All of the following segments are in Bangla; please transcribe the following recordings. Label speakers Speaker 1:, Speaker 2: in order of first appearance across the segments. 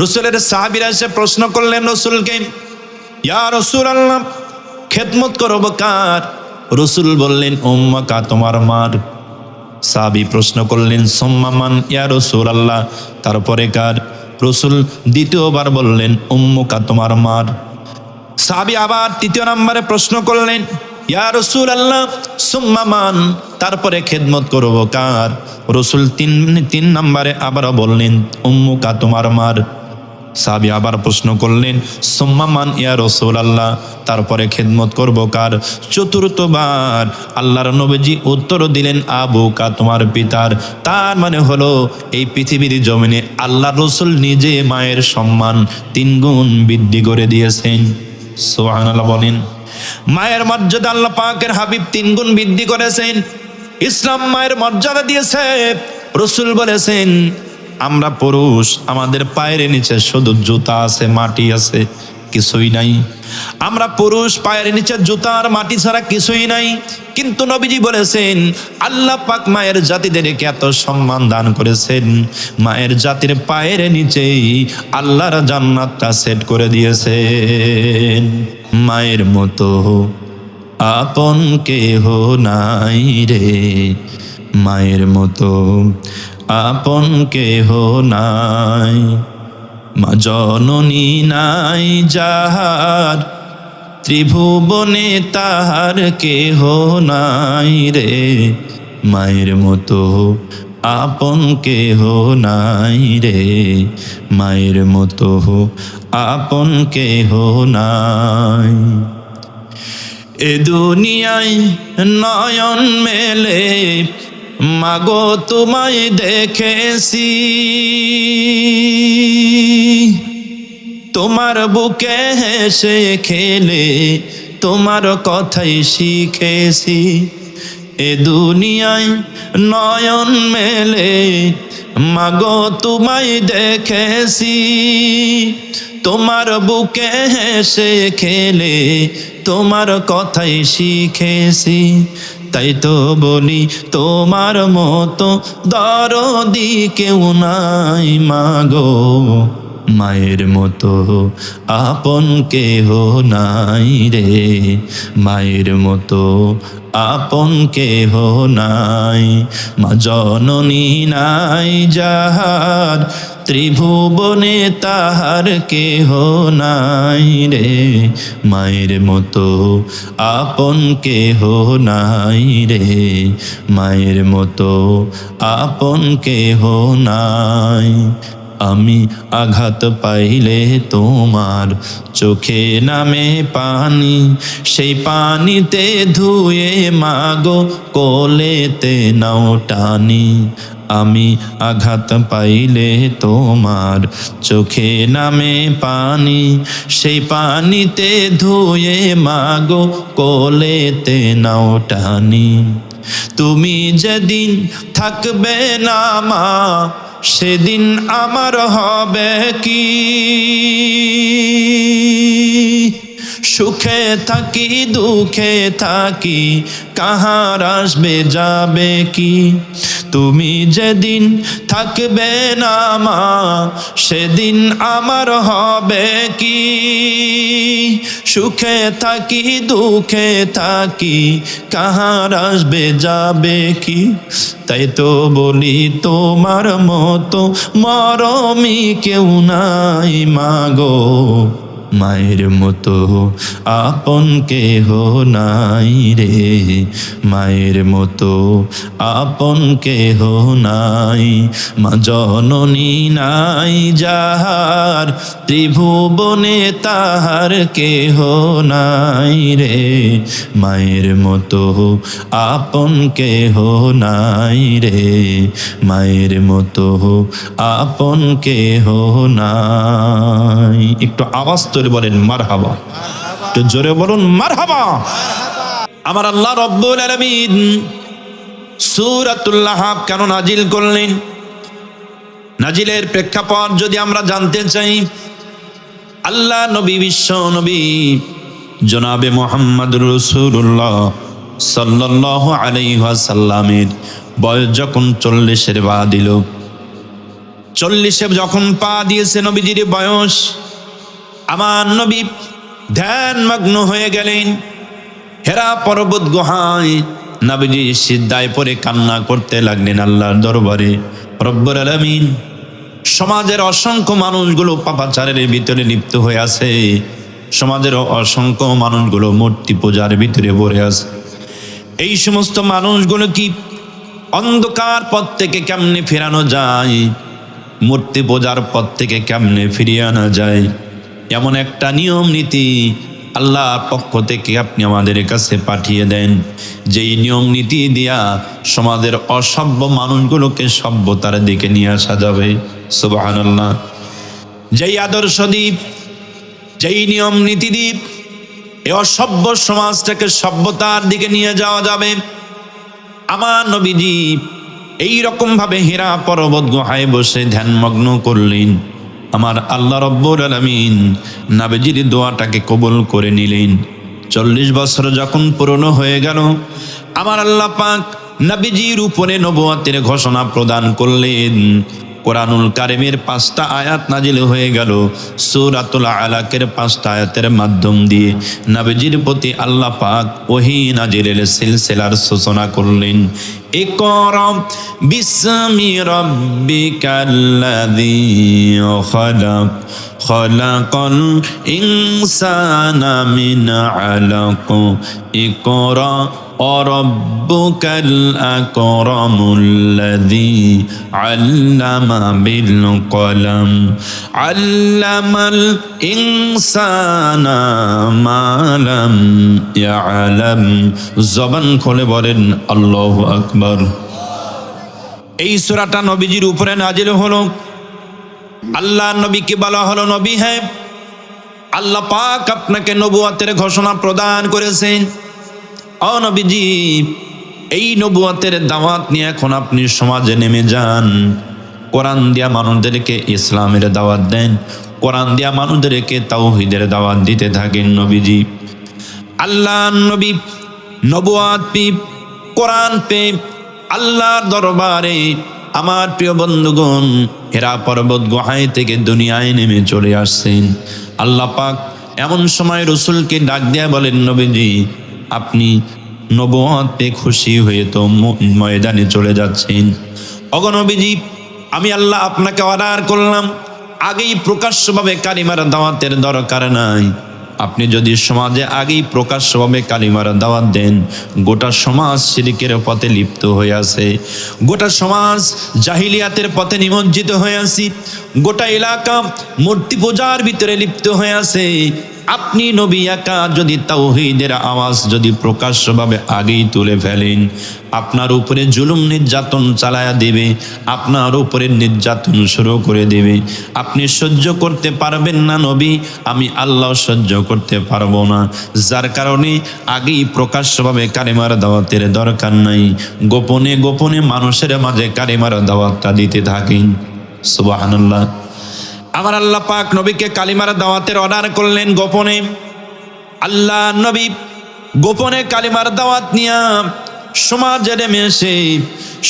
Speaker 1: রাসূলের সাহাবীরা এসে প্রশ্ন করলেন রাসূলকে, ইয়া রাসূলুল্লাহ, খেদমত করব কার? রাসূল বললেন, উম্মাকা, তোমার মার। সাহাবী প্রশ্ন করলেন, সুম্মা মান ইয়া রাসূলুল্লাহ, তারপরে কার? রাসূল দ্বিতীয়বার বললেন, উম্মুকা, তোমার মার। সাহাবী আবার তৃতীয় নম্বরে প্রশ্ন করলেন, ইয়া রাসূলুল্লাহ, সুম্মা মান, তারপরে খেদমত করব কার? রাসূল তিন নম্বরে আবার বললেন, উম্মুকা, তোমার মার। সাহাবী আবার প্রশ্ন করলেন, সুম্মা মান ইয়া রাসূলুল্লাহ, তারপরে খেদমত করব কার? চতুর্থবার আল্লাহর নবীজি উত্তর দিলেন, আবুকা, তোমার পিতার। তার মানে হলো এই পৃথিবীর জমিনে আল্লাহর রাসূল নিজে মায়ের সম্মান 3 গুণ বৃদ্ধি করে দিয়েছেন। সুবহানাল্লাহ বলেন। মায়ের মর্যাদা আল্লাহ পাকের হাবিব 3 গুণ বৃদ্ধি করেছেন। ইসলাম মায়ের মর্যাদা দিয়েছে। রাসূল বলেছেন, আমরা পুরুষ, আমাদের পায়ের নিচে শুধু জুতা আছে, মাটি আছে, কিছুই নাই। আমরা পুরুষ, পায়ের নিচে জুতা আর মাটি ছাড়া কিছুই নাই। কিন্তু নবীজি বলেছেন, আল্লাহ পাক মায়ের জাতিদেরকে এত সম্মান দান করেছেন, মায়ের জাতির পায়ের নিচেই আল্লাহর জান্নাতটা সেট করে দিয়েছেন। মায়ের মতো আপন কেহ নাই রে, মায়ের মতো আপন কেহ নাই। মা জননী নাই যাহার, ত্রিভুবনে তাহার কেহ নাই রে, মায়ের মতো আপন কেহ নাই রে, মায়ের মতো আপন কেহ নাই। এ দুনিয়ায় নয়ন মেলে মাগো তোমায় দেখেছি, তোমার বুকে হেসে খেলে তোমার কথাই শিখেছি। এ দুনিয়ায় নয়ন মেলে মাগো তোমায় দেখেছি, তোমার বুকে হেসে খেলে তোমার কথাই শিখেছি। তাই তো বলি, তোমার মতো দরদি কেউ নাই মাগো, মায়ের মতো আপন কেহ নাই রে, মায়ের মতো আপন কেহ নাই। মা জননী নাই যাহার, ত্রিভুবনে তাহার কেহ নাই রে, মায়ের মতো আপন কেহ নাই রে, মায়ের মতো আপন কেহ নাই। আমি আঘাত পাইলে তোমার চোখে নামে পানি, সেই পানিতে ধুয়ে মাগো কোলেতে নাও টানি। আমি আঘাত পাইলে তোমার চোখে নামে পানি, সেই পানিতে ধুয়ে মাগো কোলেতে নাও টানি। তুমি যেদিন থাকবে না মা, সেদিন আমার হবে কি? সুখে থাকি দুঃখে থাকি, কাহার আসবে যাবে কি? তুমি যেদিন থাকবে না মা, সেদিন আমার হবে কি? সুখে থাকি দুঃখে থাকি, কাহার আসবে যাবে কি? তাই তো বলি, তোমার মতো মরমি কেউ নাই মাগো, মায়ের মতো আপন কেহ নাই রে, মায়ের মতো আপন কেহ নাই। মা জননী নাই যাহার, ত্রিভুবনে তাহার কেহ নাই রে, মায়ের মতো আপন কেহ নাই রে, মায়ের মতো আপন কেহ নাই। একটু আওয়াজ তোলে বলেন মারহাবা, একটু জোরে বলুন মারহাবা। আমার আল্লাহ রব্বুল আলামিন সূরাতুল লাহাব কেন নাজিল করলেন? নাজিলের প্রেক্ষাপট যদি আমরা জানতে চাই, আল্লাহ নবী, বিশ্ব নবী জনাবে মুহাম্মদুর রাসূলুল্লাহ সাল্লাল্লাহু আলাইহি ওয়াসাল্লামের বয়স যখন 40-এর পা দিল, 40-এ যখন পা দিয়েছে নবীজির বয়স, আমার নবী ধ্যানমগ্ন হয়ে গেলেন। হেরা পর্বত গুহায় নবীজি সিজদায় পড়ে কান্না করতে লাগলেন আল্লাহর দরবারে। রব্বুল আলামিন, সমাজের অসংখ্য মানুষগুলো পাপাচারের ভিতরে লিপ্ত হয়ে আছে, সমাজের অসংখ্য মানুষগুলো মূর্তি পূজার ভিতরে পড়ে আছে। এই সমস্ত মানুষগুলো কি অন্ধকার পথ থেকে কেমনে ফেরানো যায়, মূর্তি পূজার পথ থেকে কেমনে ফিরিয়ে আনা যায়, এমন একটা নিয়ম নীতি আল্লাহর পক্ষ থেকে আপনি আমাদের কাছে পাঠিয়ে দেন, যেই নিয়ম নীতি দিয়া সমাজের অসভ্য মানুষগুলোকে সভ্যতার দিকে নিয়ে আসা যাবে। সুবহানাল্লাহ। যেই আদর্শ দ্বীপ, যেই নিয়ম নীতি দ্বীপ এই অসভ্য সমাজটাকে সভ্যতার দিকে নিয়ে যাওয়া যাবে। আমার নবীজি এইরকম ভাবে হেরা পর্বত গুহায় বসে ধ্যানমগ্ন করলেন। আমার আল্লাহ রব্বুল আলামিন নবীজির দোয়াটাকে কবুল করে নিলেন। 40 বছর যখন পূর্ণ হয়ে গেল, আমার আল্লাহ পাক নবীজির উপরে নবুয়তের ঘোষণা প্রদান করলেন। কোরআনুল কারিমের 5টা আয়াত নাজিল হয়ে গেল। সূরাতুল আলাকের 5টা আয়াতের মাধ্যম দিয়ে নবীজির প্রতি আল্লাহ পাক ওহী নাজিলের সিলসিলার সূচনা করলেন। ইকরা বিসমি রাব্বিকাল্লাযী খালাক খালাকাল ইনসানা মিন আলাক ইকরা ওয়ারাব্বুকাল আকরামুল্লাযী আল্লামা বিল কলম আল্লামাল ইনসানা মা লাম ইয়ালাম। জবান খুলে বলেন আল্লাহু আকবার। এই সূরাটা নবীজির উপরে নাজিল হলো। আল্লাহ নবীকে বলা হলো, নবী হ্যাঁ, আল্লাহ পাক আপনাকে নবুয়তের ঘোষণা প্রদান করেছেন। ও নবীজি, এই নবুয়তের দাওয়াত নিয়ে এখন আপনি সমাজে নেমে যান। কোরআন দিয়া মানুষদেরকে ইসলামের দাওয়াত দেন, কোরআন দিয়া মানুষদেরকে তাওহীদের দাওয়াত দিতে থাকেন। নবীজি আল্লাহ নবী নবুয়ত পে, কোরআন পে আল্লাহর দরবারে আমার প্রিয় বন্ধুগণ হেরা পর্বত গুহায় থেকে দুনিয়ায় নেমে চলে আসছেন। আল্লাহ পাক এমন সময় রসুলকে ডাক দিয়া বলেন, নবীজি আপনি নবুয়ত পেয়ে খুশি হয়ে তো ময়দানে চলে যাচ্ছেন। ওগো নবীজি, আমি আল্লাহ আপনাকে অর্ডার করলাম, আগেই প্রকাশ্যভাবে কালিমার দাওয়াতের দরকার নাই। আপনি যদি সমাজে আগেই প্রকাশ্যভাবে কালিমার দাওয়াত দেন, গোটা সমাজ শিরকের পথে লিপ্ত হয়ে আছে, গোটা সমাজ জাহিলিয়াতের পথে নিমজ্জিত হয়ে আছে, গোটা এলাকা মূর্তি পূজার ভিতরে লিপ্ত হয়ে আছে। আপনি নবী একা যদি তাওহীদের আওয়াজ যদি প্রকাশ্যভাবে আগেই তুলে ফেলেন, আপনার উপরে জুলুম নির্যাতন চালায়া দেবে, আপনার উপরে নির্যাতন শুরু করে দেবে। আপনি সহ্য করতে পারবেন না নবী, আমি আল্লাহ সহ্য করতে পারবো না। যার কারণে আগেই প্রকাশ্যভাবে কালিমার দাওয়াতের দরকার নাই, গোপনে গোপনে মানুষের মাঝে কালিমার দাওয়াতটা দিতে থাকেন। সুবহানাল্লাহ। আমার আল্লাহ পাক নবীকে কালিমার দাওয়াতের অর্ডার করলেন গোপনে। আল্লাহ নবী গোপনে কালিমার দাওয়াত নিয়ে সমাজে নেমে এসে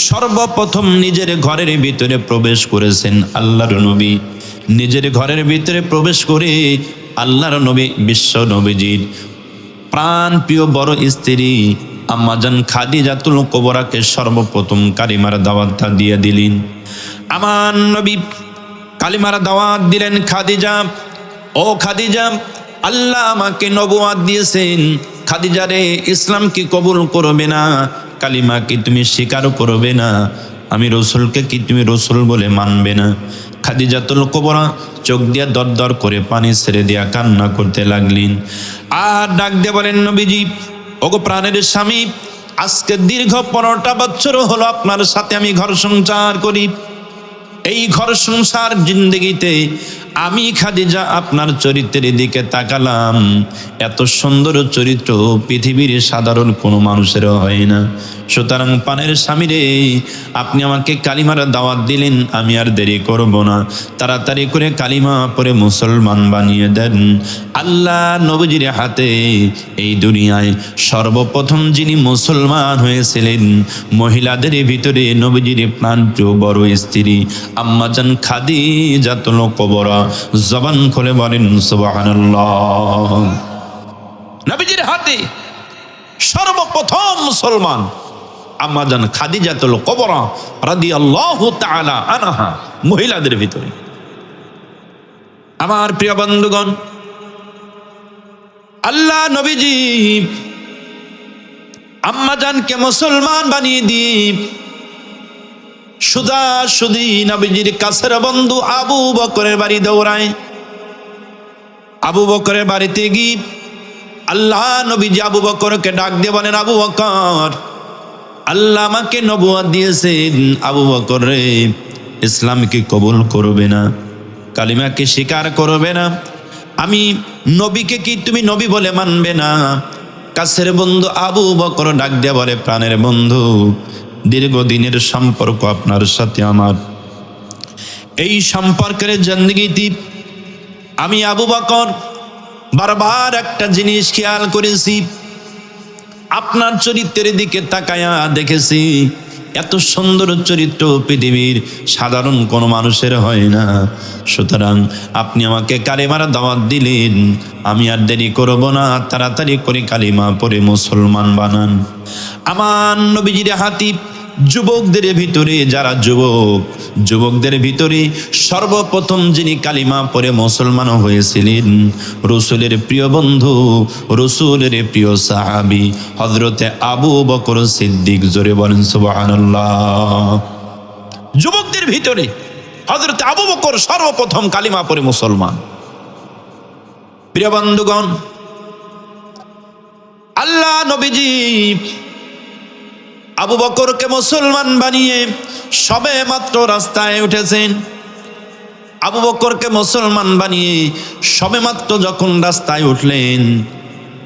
Speaker 1: সর্বপ্রথম নিজের ঘরের ভিতরে প্রবেশ করেছেন। আল্লাহর নবী নিজের ঘরের ভিতরে প্রবেশ করে আল্লাহর নবী বিশ্ব নবীজির প্রাণ প্রিয় বড় স্ত্রী আম্মাজান খাদিজাতুল কুবরাকে সর্বপ্রথম কালিমার দাওয়াতটা দিয়ে দিলেন। আমার নবী কালিমার দাওয়াত দিলেন, খাদিজা, ও খাদিজা, আল্লাহ আমাকে নবুয়ত দিয়েছেন। খাদিজা রে, ইসলাম কি কবুল করবে না? কালিমা কি তুমি স্বীকার করবে না? আমি রসুলকে কি তুমি রসুল বলে মানবে না? খাদিজাতুল কুবরা চোখ দিয়া দর দর করে পানি ছেড়ে দিয়া কান্না করতে লাগলেন। আর ডাক দিয়ে বলেন, নবীজি ওগো প্রাণের স্বামী, আজকে দীর্ঘ 15টা বছর হলো আপনার সাথে আমি ঘর সংসার করি। এই ঘর সংসার জিন্দগিতে আমি খাদিজা আপনার চরিত্রের দিকে তাকালাম, এত সুন্দর চরিত্র পৃথিবীর সাধারণ কোনো মানুষেরও হয় না। সুতরাং পানের স্বামী রে, আপনি আমাকে কালিমার দাওয়াত দিলেন, আমি আর দেরি করব না, তাড়াতাড়ি করে কালিমা পড়ে মুসলমান বানিয়ে দেন। আল্লাহ নবীজির হাতে এই দুনিয়ায় সর্বপ্রথম যিনি মুসলমান হয়েছিলেন, মহিলাদের ভিতরে নবীজির প্রাণপ্রিয় বড় স্ত্রী আম্মাজান খাদিজাতুল কুবরা। জবান খুলে বলেন সুবহানাল্লাহ। নবীজির হাতে সর্বপ্রথম মুসলমান আম্মাজান খাদিজাতুল কুবরা রাদিয়াল্লাহু তাআলা আনহা, মহিলাদের ভিতরে। আমার প্রিয় বন্ধুগণ, আল্লাহ নবীজি আম্মাজানকে মুসলমান বানিয়ে দিয়ে সুদী নবীজির কাছের বন্ধু আবু বকরের বাড়ি দৌড়ায়। আবু বকরের বাড়িতে গিয়ে আল্লাহ নবীজি আবু বকরকে ডাক দিয়ে বলেন, আবু বকর, আল্লাহ আমাকে নবুয়ত দিয়েছেন। আবু বকর রে, ইসলামকে কবুল করবে না, কালিমাকে স্বীকার করবে না, আমি নবীকে কি তুমি নবী বলে মানবে না? কাছের বন্ধু আবু বকর ডাক দিয়ে বলে, প্রাণের বন্ধু, দীর্ঘদিনের সম্পর্ক আপনার সাথে আমার, এই সম্পর্কের জিন্দেগিতে আমি আবু বকর বারবার একটা জিনিস খেয়াল করেছি, আপনার চরিত্রের দিকে তাকায়া দেখেছি, এত সুন্দর চরিত্র পৃথিবীর সাধারণ কোনো মানুষের হয় না। সুতরাং আপনি আমাকে কালিমার দাওয়াত দিলেন, আমি আর দেরি করব না, তাড়াতাড়ি করে কালিমা পড়ে মুসলমান বানান। আমার নবীজির হাতে যুবকদের ভিতরে, যারা যুবকদের ভিতরে সর্বপ্রথম যিনি কালিমা পড়ে মুসলমান হয়েছিলেন, রসুলের প্রিয় বন্ধু, রসুলের প্রিয় সাহাবী হযরতে আবু বকর সিদ্দিক। জোরে বলেন সুবহানাল্লাহ। যুবকদের ভিতরে হযরতে আবু বকর সর্বপ্রথম কালিমা পড়ে মুসলমান। প্রিয় বন্ধুগণ, আল্লাহ নবীজি আবু বকরকে মুসলমান বানিয়ে সবে মাত্র রাস্তায় উঠেছেন। আবু বকরকে মুসলমান বানিয়ে সবে মাত্র যখন রাস্তায় উঠলেন,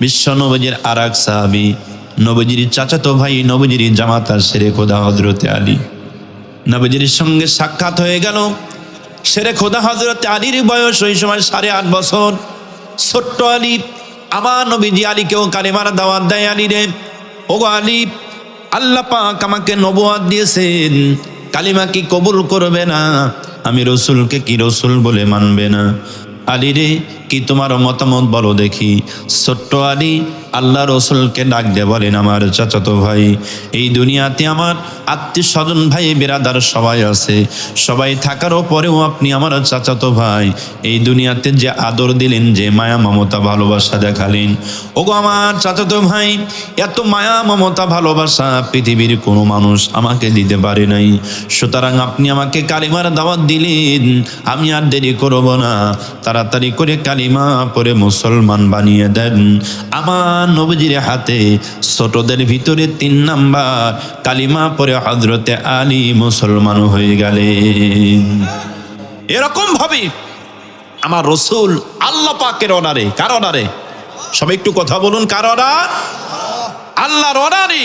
Speaker 1: বিশ্ব নবীজির আর এক সাহাবী, নবীজির চাচাতো ভাই, নবীজির জামাতা শেরে খোদা হযরতে আলী, নবীজির সঙ্গে সাক্ষাৎ হয়ে গেল। শেরে খোদা হযরতে আলীর বয়স ওই সময় 8.5 বছর। ছোট্ট আলী, আমার নবীজি আলীকেও কালিমার দাওয়াত দেয়, আলী রে, ওগো আলী, আল্লাহ পাক আমাকে নবুয়ত দিয়েছেন, কালিমা কি কবুল করবে না? আমি রসুলকে কি রসুল বলে মানবে না? আলী রে, কি তোমার মতামত বলো দেখি। ছোট্ট আলী আল্লাহ রসুলকে ডাক দিয়ে বলেন, আমার চাচাতো ভাই, এই দুনিয়াতে আমার আত্মীয় স্বজন ভাই বিরাদার সবাই আছে, সবাই থাকারও পরেও আপনি আমার চাচাতো ভাই, এই দুনিয়াতে যে আদর দিলেন, যে মায়া মমতা ভালোবাসা দেখালেন, ওগো আমার চাচাতো ভাই, এত মায়া মমতা ভালোবাসা পৃথিবীর কোনো মানুষ আমাকে দিতে পারে নাই। সুতরাং আপনি আমাকে কালিমার দাওয়াত দিলেন, আমি আর দেরি করব না, তাড়াতাড়ি করে কালিমা পড়ে মুসলমান বানিয়ে দেন। আমার নবীজির হাতে ছোটদের ভিতরে 3 নাম্বার কালিমা পড়ে হযরতে আলী মুসলমান হয়ে গেলেন। এরকম ভাবে আমার রসুল আল্লাহ পাকের অর্ডারে, কার অর্ডারে? সবাই একটু কথা বলুন, কার অর্ডার? আল্লাহর অর্ডারে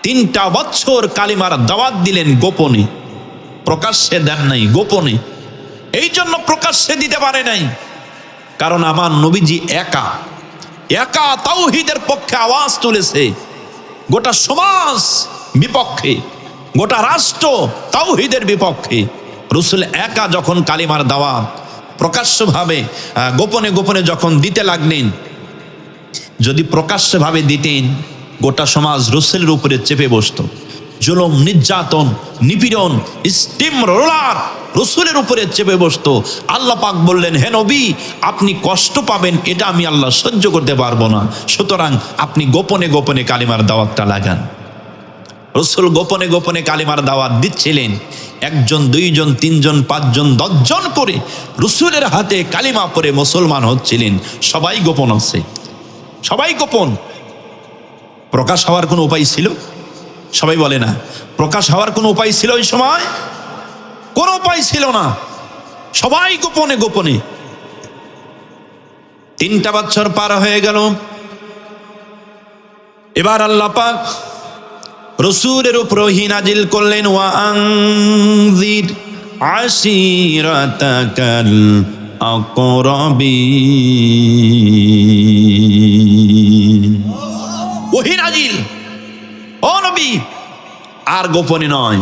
Speaker 1: 3টা বছর কালিমার দাওয়াত দিলেন গোপনে, প্রকাশ্যে দেন নাই, গোপনে। এই জন্য প্রকাশ্যে দিতে পারে নাই, কারণ আমার নবীজি একা তাওহীদের পক্ষে আওয়াজ তুলেছে। গোটা সমাজ বিপক্ষে, গোটা রাষ্ট্র তাওহীদের বিপক্ষে। রসুল একা যখন কালিমার দাওয়াত প্রকাশ্যভাবে গোপনে যখন দিতে লাগলেন, যদি প্রকাশ্যভাবে দিতেন, গোটা সমাজ রসুলের উপরে চেপে বসত। জুলুম, নির্যাতন, নিপীড়ন, স্টিম রোলার রসুলের উপরে চেপে বসতো। আল্লাহ পাক বললেন, হে নবী, আপনি কষ্ট পাবেন, এটা আমি আল্লাহ সহ্য করতে পারবো না, সুতরাং আপনি গোপনে কালিমার দাওয়াতটা লাগান। রসুল গোপনে কালিমার দাওয়াত দিচ্ছিলেন। 1 জন, 2 জন, 3 জন, 5 জন, 10 জন করে রসুলের হাতে কালিমা পড়ে মুসলমান হচ্ছিলেন। সবাই গোপন আছে, সবাই গোপন। প্রকাশ হওয়ার কোনো উপায় ছিল? সবাই বলে না, প্রকাশ হওয়ার কোনো উপায় ছিল ওই সময়? কোনো উপায় ছিল না, সবাই গোপনে। 3টা বছর পার হয়ে গেল। এবার আল্লাহ পাক রসুলের উপর ওহী নাজিল করলেন, ওয়া আনজির আশিরাতাকাল আকরাবিন। ওহী নাজিল, ও নবী আর গোপনে নয়।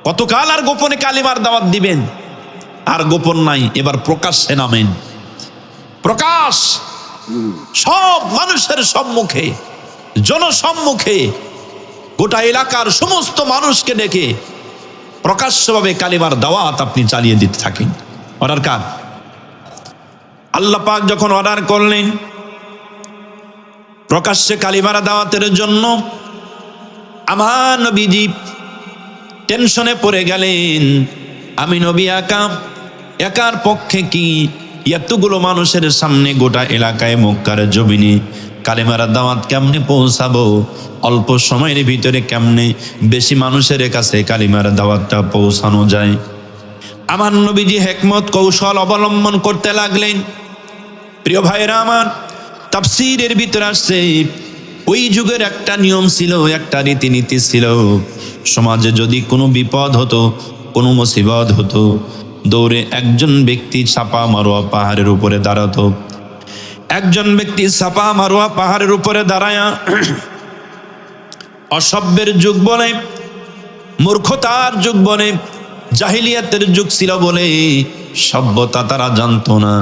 Speaker 1: কতকাল আর গোপনে কালিমার দাওয়াত দিবেন? আর গোপন নাই, এবার প্রকাশ্যে নামেন। প্রকাশ, সব মানুষের সম্মুখে, জনসম্মুখে, গোটা এলাকার সমস্ত মানুষকে ডেকে প্রকাশ্যভাবে কালিমার দাওয়াত আপনি চালিয়ে দিতে থাকেন। অর্ডার কার? আল্লাহ পাক যখন অর্ডার করলেন প্রকাশ্যে কালিমার দাওয়াতের জন্য, আমার নবীজি টেনশনে পড়ে গেলেন। আমি নবী একার পক্ষে কি এতগুলো মানুষের সামনে গোটা এলাকায় মক্কার জমিনে কালিমার দাওয়াত কেমনে পৌঁছাবো? অল্প সময়ের ভিতরে কেমনে বেশি মানুষের কাছে কালিমার দাওয়াতটা পৌঁছানো যায়? আমার নবীজি হিকমত কৌশল অবলম্বন করতে লাগলেন। প্রিয় ভাইরা আমার, তাফসীরের ভিতরে আসছে ওই যুগের একটা নিয়ম ছিল, একটা রীতিনীতি ছিল। সমাজে যদি কোনো বিপদ হতো, কোনো মুসিবত হতো, দৌড়ে একজন ব্যক্তি চাপা মারোয়া পাহাড়ের উপরে দাঁড়াতো। একজন ব্যক্তি চাপা মারোয়া পাহাড়ের উপরে দাঁড়ায়া অসভ্যের যুগ বলে, মূর্খতার যুগ বলে, জাহিলিয়াতের যুগ ছিল বলে সভ্যতা তারা জানতো না।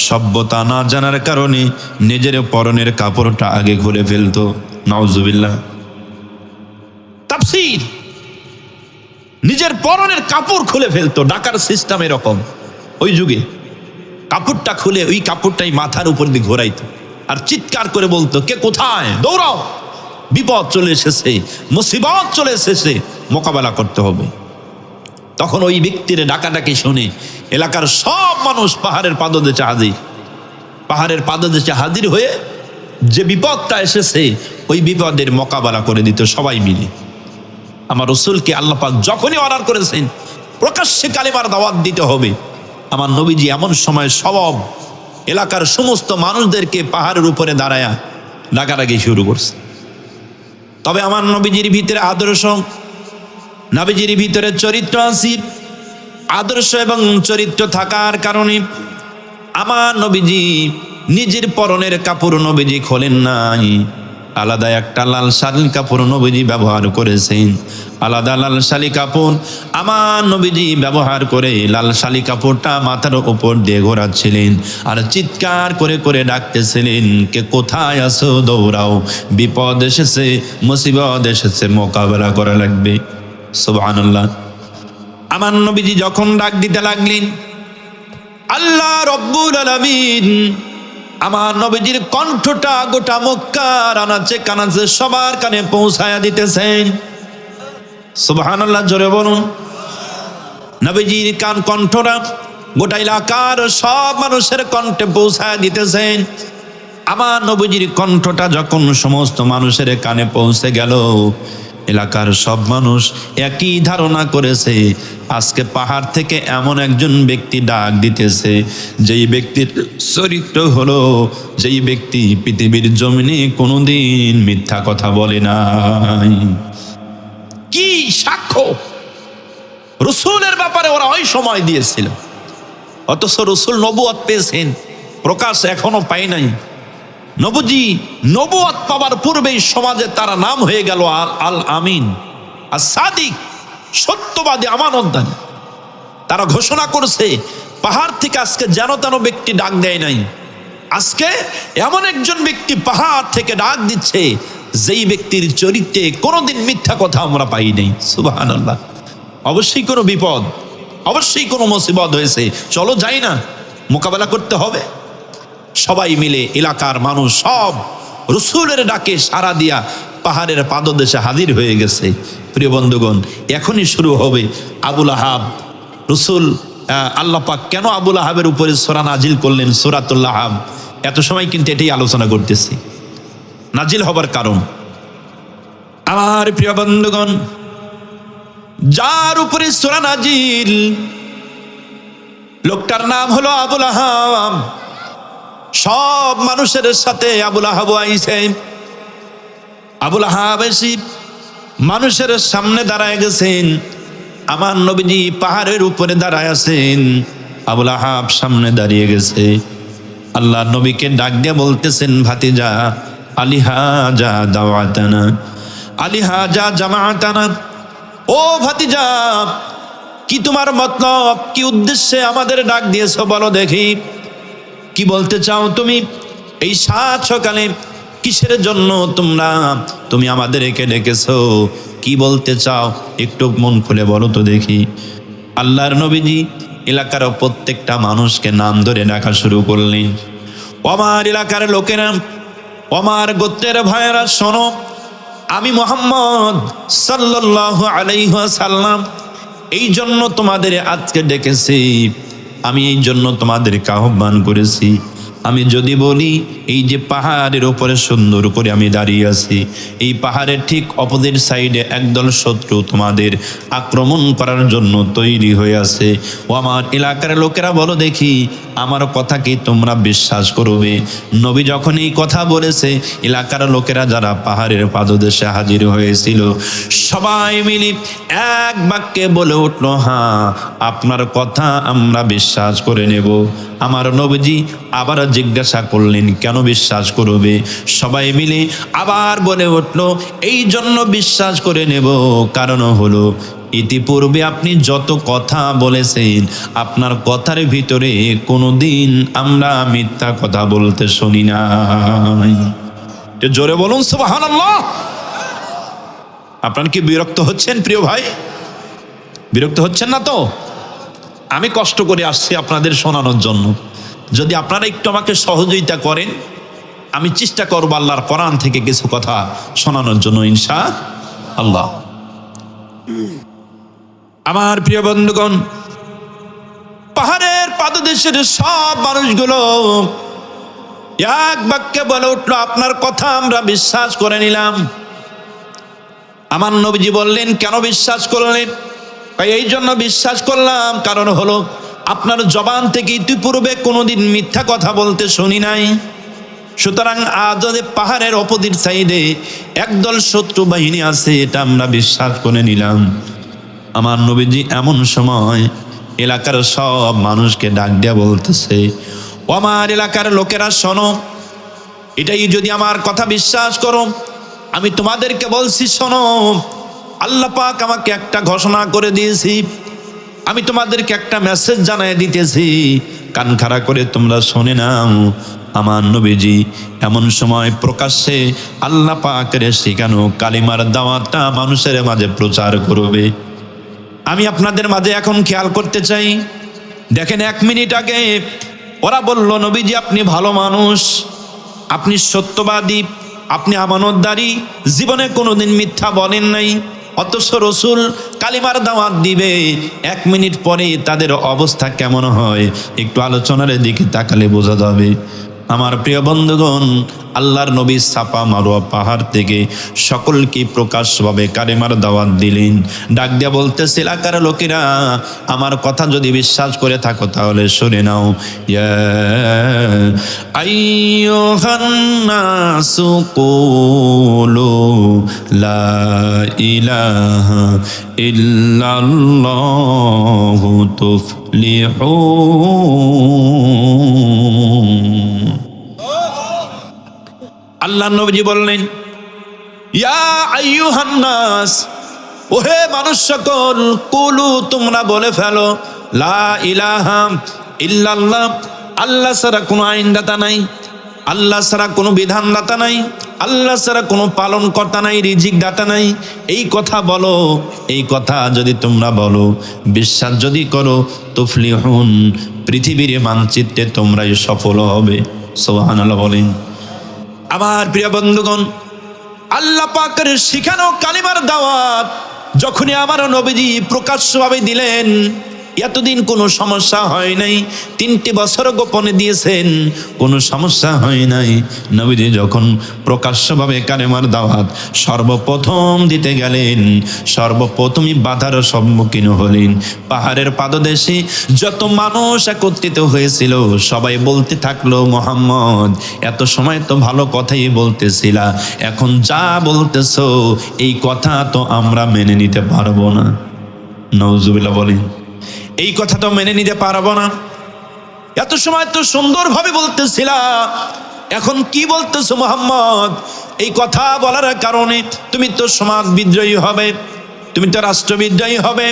Speaker 1: সভ্যতা না জানার কারণে নিজের পরনের কাপড়টা আগে খুলে ফেলতো। নাউজুবিল্লাহ। তাফসীর, নিজের পরনের কাপড় খুলে ফেলতো। ডাকার সিস্টেম এরকম। ওই যুগে কাপড়টা খুলে ওই কাপড়টাই মাথার উপর দিয়ে ঘোরাইতো আর চিৎকার করে বলতো, কে কোথায়? দৌড়াও, বিপদ চলে এসেছে, মুসিবত চলে এসেছে, মোকাবেলা করতে হবে। তখন ওই ব্যক্তির ডাকাডাকি শুনে এলাকার সব মানুষ পাহাড়ের পাদদেশে হাজির। পাহাড়ের পাদদেশে হাজির হয়ে যে বিপদটা এসেছে ওই বিপদের মোকাবেলা করে দিত সবাই মিলে। আমার রাসূলকে আল্লাহ পাক যখনই অর্ডার করেছেন প্রকাশ্যে কালিমার দাওয়াত দিতে হবে, আমার নবীজি এমন সময় সব এলাকার সমস্ত মানুষদেরকে পাহাড়ের উপরে দাঁড়ায়া ডাকাডাকি শুরু করছে। তবে আমার নবীজির ভিতরে আদর্শ, নবীজির ভিতরে চরিত্র আছে। আদর্শ এবং চরিত্র থাকার কারণে আমার নবীজি নিজের পরনের কাপড় নবীজি খোলেন নাই। আলাদা একটা লাল শাড়ি কাপড় নবীজি ব্যবহার করেছেন। আলাদা লাল শাড়ি কাপড় আমার নবীজি ব্যবহার করে লাল শাড়ি কাপড়টা মাথার উপর দিয়ে ঘোরাচ্ছিলেন আর চিৎকার করে করে ডাকতেছিলেন, কে কোথায় আছো? দৌড়াও, বিপদ এসেছে, মুসিবত এসেছে, মোকাবেলা করা লাগবে। সুবহানাল্লাহ। আমার নবীজি যখন ডাক দিতে লাগলেন, আল্লাহ রব্বুল আলামিন আমার নবীজির কণ্ঠটা গোটা মক্কার আনাচে কানাচে সবার কানে পৌঁছায়া দিতেছেন। সুবহানাল্লাহ, জোরে বলুন। নবীজির কণ্ঠটা গোটা এলাকার সব মানুষের কণ্ঠে পৌঁছায়া দিতেছেন। আমার নবীজির কণ্ঠটা যখন সমস্ত মানুষের কানে পৌঁছে গেল, এলাকার সব মানুষ একই ধারণা করেছে আজকে পাহাড় থেকে এমন একজন ব্যক্তি ডাক দিতেছে যেই ব্যক্তির চরিত্র হলো, যেই ব্যক্তি পৃথিবীর জমিনে কোনোদিন মিথ্যা কথা বলে নাই। কি সাক্ষ্য! রাসূলের ব্যাপারে ওরা ওই সময় দিয়েছিল, অথচ রাসূল নবুয়ত পেয়েছেন, প্রকাশ এখনো পায় নাই। নবীজি নবুয়ত পাওয়ার পূর্বেই সমাজে তারা নাম হয়ে গেল আল আমিন, আর সাদিক, সত্যবাদী, আমানতদার। তারা ঘোষণা করছে পাহাড় থেকে আজকে যেন তেন ব্যক্তি ডাক দেয় নাই। আজকে এমন একজন ব্যক্তি পাহাড় থেকে ডাক দিচ্ছে যেই ব্যক্তির চরিত্রে কোনোদিন মিথ্যা কথা আমরা পাই নাই। সুবহানাল্লাহ। অবশ্যই কোনো বিপদ, অবশ্যই কোনো মুসিবত হয়েছে, চলো যাই না, মোকাবেলা করতে হবে। সবাই মিলে এলাকার মানুষ সব রাসূলের ডাকে সাড়া দিয়া পাহাড়ের পাদদেশে হাজির হয়ে গেছে। প্রিয় বন্ধুগণ, এখনই শুরু হবে আবুল আহাব। রাসূল আল্লাহ পাক কেন আবুল আহাবের উপরে সূরা নাজিল করলেন, সূরাতুল আহাব? এত সময় কিন্তু এটাই আলোচনা করতেছি, নাজিল হবার কারণ। আমার প্রিয় বন্ধুগণ, যার উপরে সূরা নাজিল, লোকটার নাম হলো আবুল আহাব। সব মানুষের সাথে আবুল আহাব আইছে। আবুল আহাব এসে মানুষের সামনে দাঁড়ায় গেছেন, আমার নবীজি পাহাড়ের উপরে দাঁড়ায় আছেন, আবুল আহাব সামনে দাঁড়িয়ে গেছে। আল্লাহ নবীকে ডাক দিয়ে বলতেছেন, ভাতিজা আলিহাজা দাওয়াতানা, আলিহাজা জামাতানা, ও ভাতিজা কি তোমার মতলব, কি উদ্দেশ্যে আমাদের ডাক দিয়েছো বলো দেখি, কি বলতে চাও তুমি? এই সাত সকালে কিসের জন্য তুমি আমাদেরকে ডেকেছো, কি বলতে চাও একটু মন খুলে বলো তো দেখি। আল্লাহর নবীজি এলাকার প্রত্যেকটা মানুষকে নাম ধরে ডাকা শুরু করলেন। আমার এলাকার লোকেরা, আমার গোত্রের ভাইয়েরা শোনো, আমি মুহাম্মদ সাল্লাল্লাহু আলাইহি ওয়াসাল্লাম এই জন্য তোমাদের আজকে ডেকেছি, আমি এই জন্য তোমাদেরকে আহ্বান করেছি। আমি যদি বলি এই যে পাহাড়ের উপরে সুন্দর করে আমি দাঁড়িয়ে আছি, এই পাহাড়ের ঠিক অপোজিট সাইডে একদল শত্রু তোমাদের আক্রমণ করার জন্য তৈরি হয়ে আছে। ও আমার এলাকার লোকেরা বলো দেখি, আমার কথা কি তোমরা বিশ্বাস করবে? নবী যখন এই কথা বলেছে, এলাকার লোকেরা যারা পাহাড়ের পাদদেশে হাজির হয়েছিল সবাই মিলে এক বাক্যে বলে উঠলো, হ্যাঁ আপনার কথা আমরা বিশ্বাস করে নেব। আমার নবীজি আবার জিজ্ঞাসা করলেন, কেন বিশ্বাস করবে? সবাই মিলে আবার বলে উঠল, এই জন্য বিশ্বাস করে নেব, কারণ হলো ইতিপূর্বে আপনি যত কথা বলেছেন, আপনার কথার ভিতরে কোনোদিন আমরা মিথ্যা কথা বলতে শুনি নাই। জোরে বলুন সুবহানাল্লাহ। আপনারা কি বিরক্ত হচ্ছেন প্রিয় ভাই? বিরক্ত হচ্ছেন না তো? আমি কষ্ট করে আসছি আপনাদের শোনানোর জন্য। যদি আপনারা একটু আমাকে সহযোগিতা করেন, আমি চেষ্টা করবো আল্লাহর কোরআন থেকে কিছু কথা শোনানোর জন্য ইনশাআল্লাহ। আমার প্রিয় বন্ধুগণ, পাহাড়ের পাদদেশের সব মানুষগুলো এক বাক্যে বলে উঠলো, আপনার কথা আমরা বিশ্বাস করে নিলাম। আমার নবীজি বললেন, কেন বিশ্বাস করলেন? এই জন্য বিশ্বাস করলাম, কারণ হলো আপনার জবান থেকে ইতিপূর্বে কোনোদিন মিথ্যা কথা বলতে শুনি নাই। সুতরাং আজ পাহাড়ের অপোজিট সাইডে একদল শত্রু বাহিনী আছে, এটা আমরা বিশ্বাস করে নিলাম। আমার নবীজি এমন সময় এলাকার সব মানুষকে ডাক দিয়া বলতেছে, ও আমার এলাকার লোকেরা শোনো, এটাই যদি আমার কথা বিশ্বাস করো, আমি তোমাদেরকে বলছি শোনো, আল্লাহ পাক আমাকে একটা ঘোষণা করে দিয়েছি, আমি তোমাদেরকে একটা মেসেজ জানাই দিতেছি, কান খাড়া করে তোমরা শুনে নাও। আমার নবীজি এমন সময় প্রকাশ্যে আল্লাহ পাকের শেখানো কালিমার দাওয়াতটা মানুষের মাঝে প্রচার করবে। আমি আপনাদের মাঝে এখন খেয়াল করতে চাই, দেখেন 1 মিনিট আগে ওরা বলল, নবীজি আপনি ভালো মানুষ, আপনি সত্যবাদী, আপনি আমানতদারি, জীবনে কোনোদিন মিথ্যা বলেন নাই। অথচ রসুল কালিমার দাওয়াত দিবে, 1 মিনিট পরে তাদের অবস্থা কেমন হয় একটু আলোচনার দিকে তাকালে বোঝা যাবে। আমার প্রিয় বন্ধুগণ, আল্লাহর নবী সাফা মারোয়া পাহাড় থেকে সকলকে প্রকাশ্যভাবে কালিমার দাওয়াত দিলেন। ডাক দিয়া বলতেছে, এলাকার লোকেরা আমার কথা যদি বিশ্বাস করে থাকো তাহলে শুনে নাও। ইয়া আইয়ুহান নাসু কুলু লা ইলাহা ইল্লাল্লাহু তুফলিহুন। আল্লাহ নবী বললেন, ইয়া আইয়ুহান নাস, ওহে মানুষ সকল, কুলু তোমরা বলে ফেলো, লা ইলাহা ইল্লাল্লাহ, আল্লাহ ছাড়া কোনো আইনদাতা নাই, আল্লাহ ছাড়া কোনো বিধানদাতা নাই, আল্লাহ ছাড়া কোনো পালন কর্তা নাই, রিজিক দাতা নাই। এই কথা বলো, এই কথা যদি তোমরা বলো, বিশ্বাস যদি করো, তুফলিহুন, পৃথিবীর মানচিত্রে তোমরাই সফল হবে। সুবহানাল্লাহ বলেন। আমার প্রিয় বন্ধুগণ, আল্লাহ পাকের শিখানো কালিমার দাওয়াত যখনই আমার নবীজি প্রকাশ্যভাবে দিলেন, এতদিন কোনো সমস্যা হয় নাই, 3টি বছর গোপনে দিয়েছেন, কোনো সমস্যা হয় নাই। নবীজি যখন প্রকাশ্যভাবে কালেমার দাওয়াত সর্বপ্রথম দিতে গেলেন, সর্বপ্রথমই বাধার সম্মুখীন হলেন। পাহাড়ের পাদদেশে যত মানুষ একত্রিত হয়েছিল সবাই বলতে থাকলো, মোহাম্মদ এত সময় তো ভালো কথাই বলতেছিলা, এখন যা বলতেছো এই কথা তো আমরা মেনে নিতে পারবো না। নাউজুবিল্লাহ বলেন, এই কথা তো মেনে নিতে পারবো না। এত সময় তো সুন্দরভাবে বলতেছিলা, এখন কি বলতেছো মোহাম্মদ? এই কথা বলার কারণে তুমি তো সমাজ বিদ্রোহী হবে, তুমি তো রাষ্ট্রবিদ্রোহী হবে,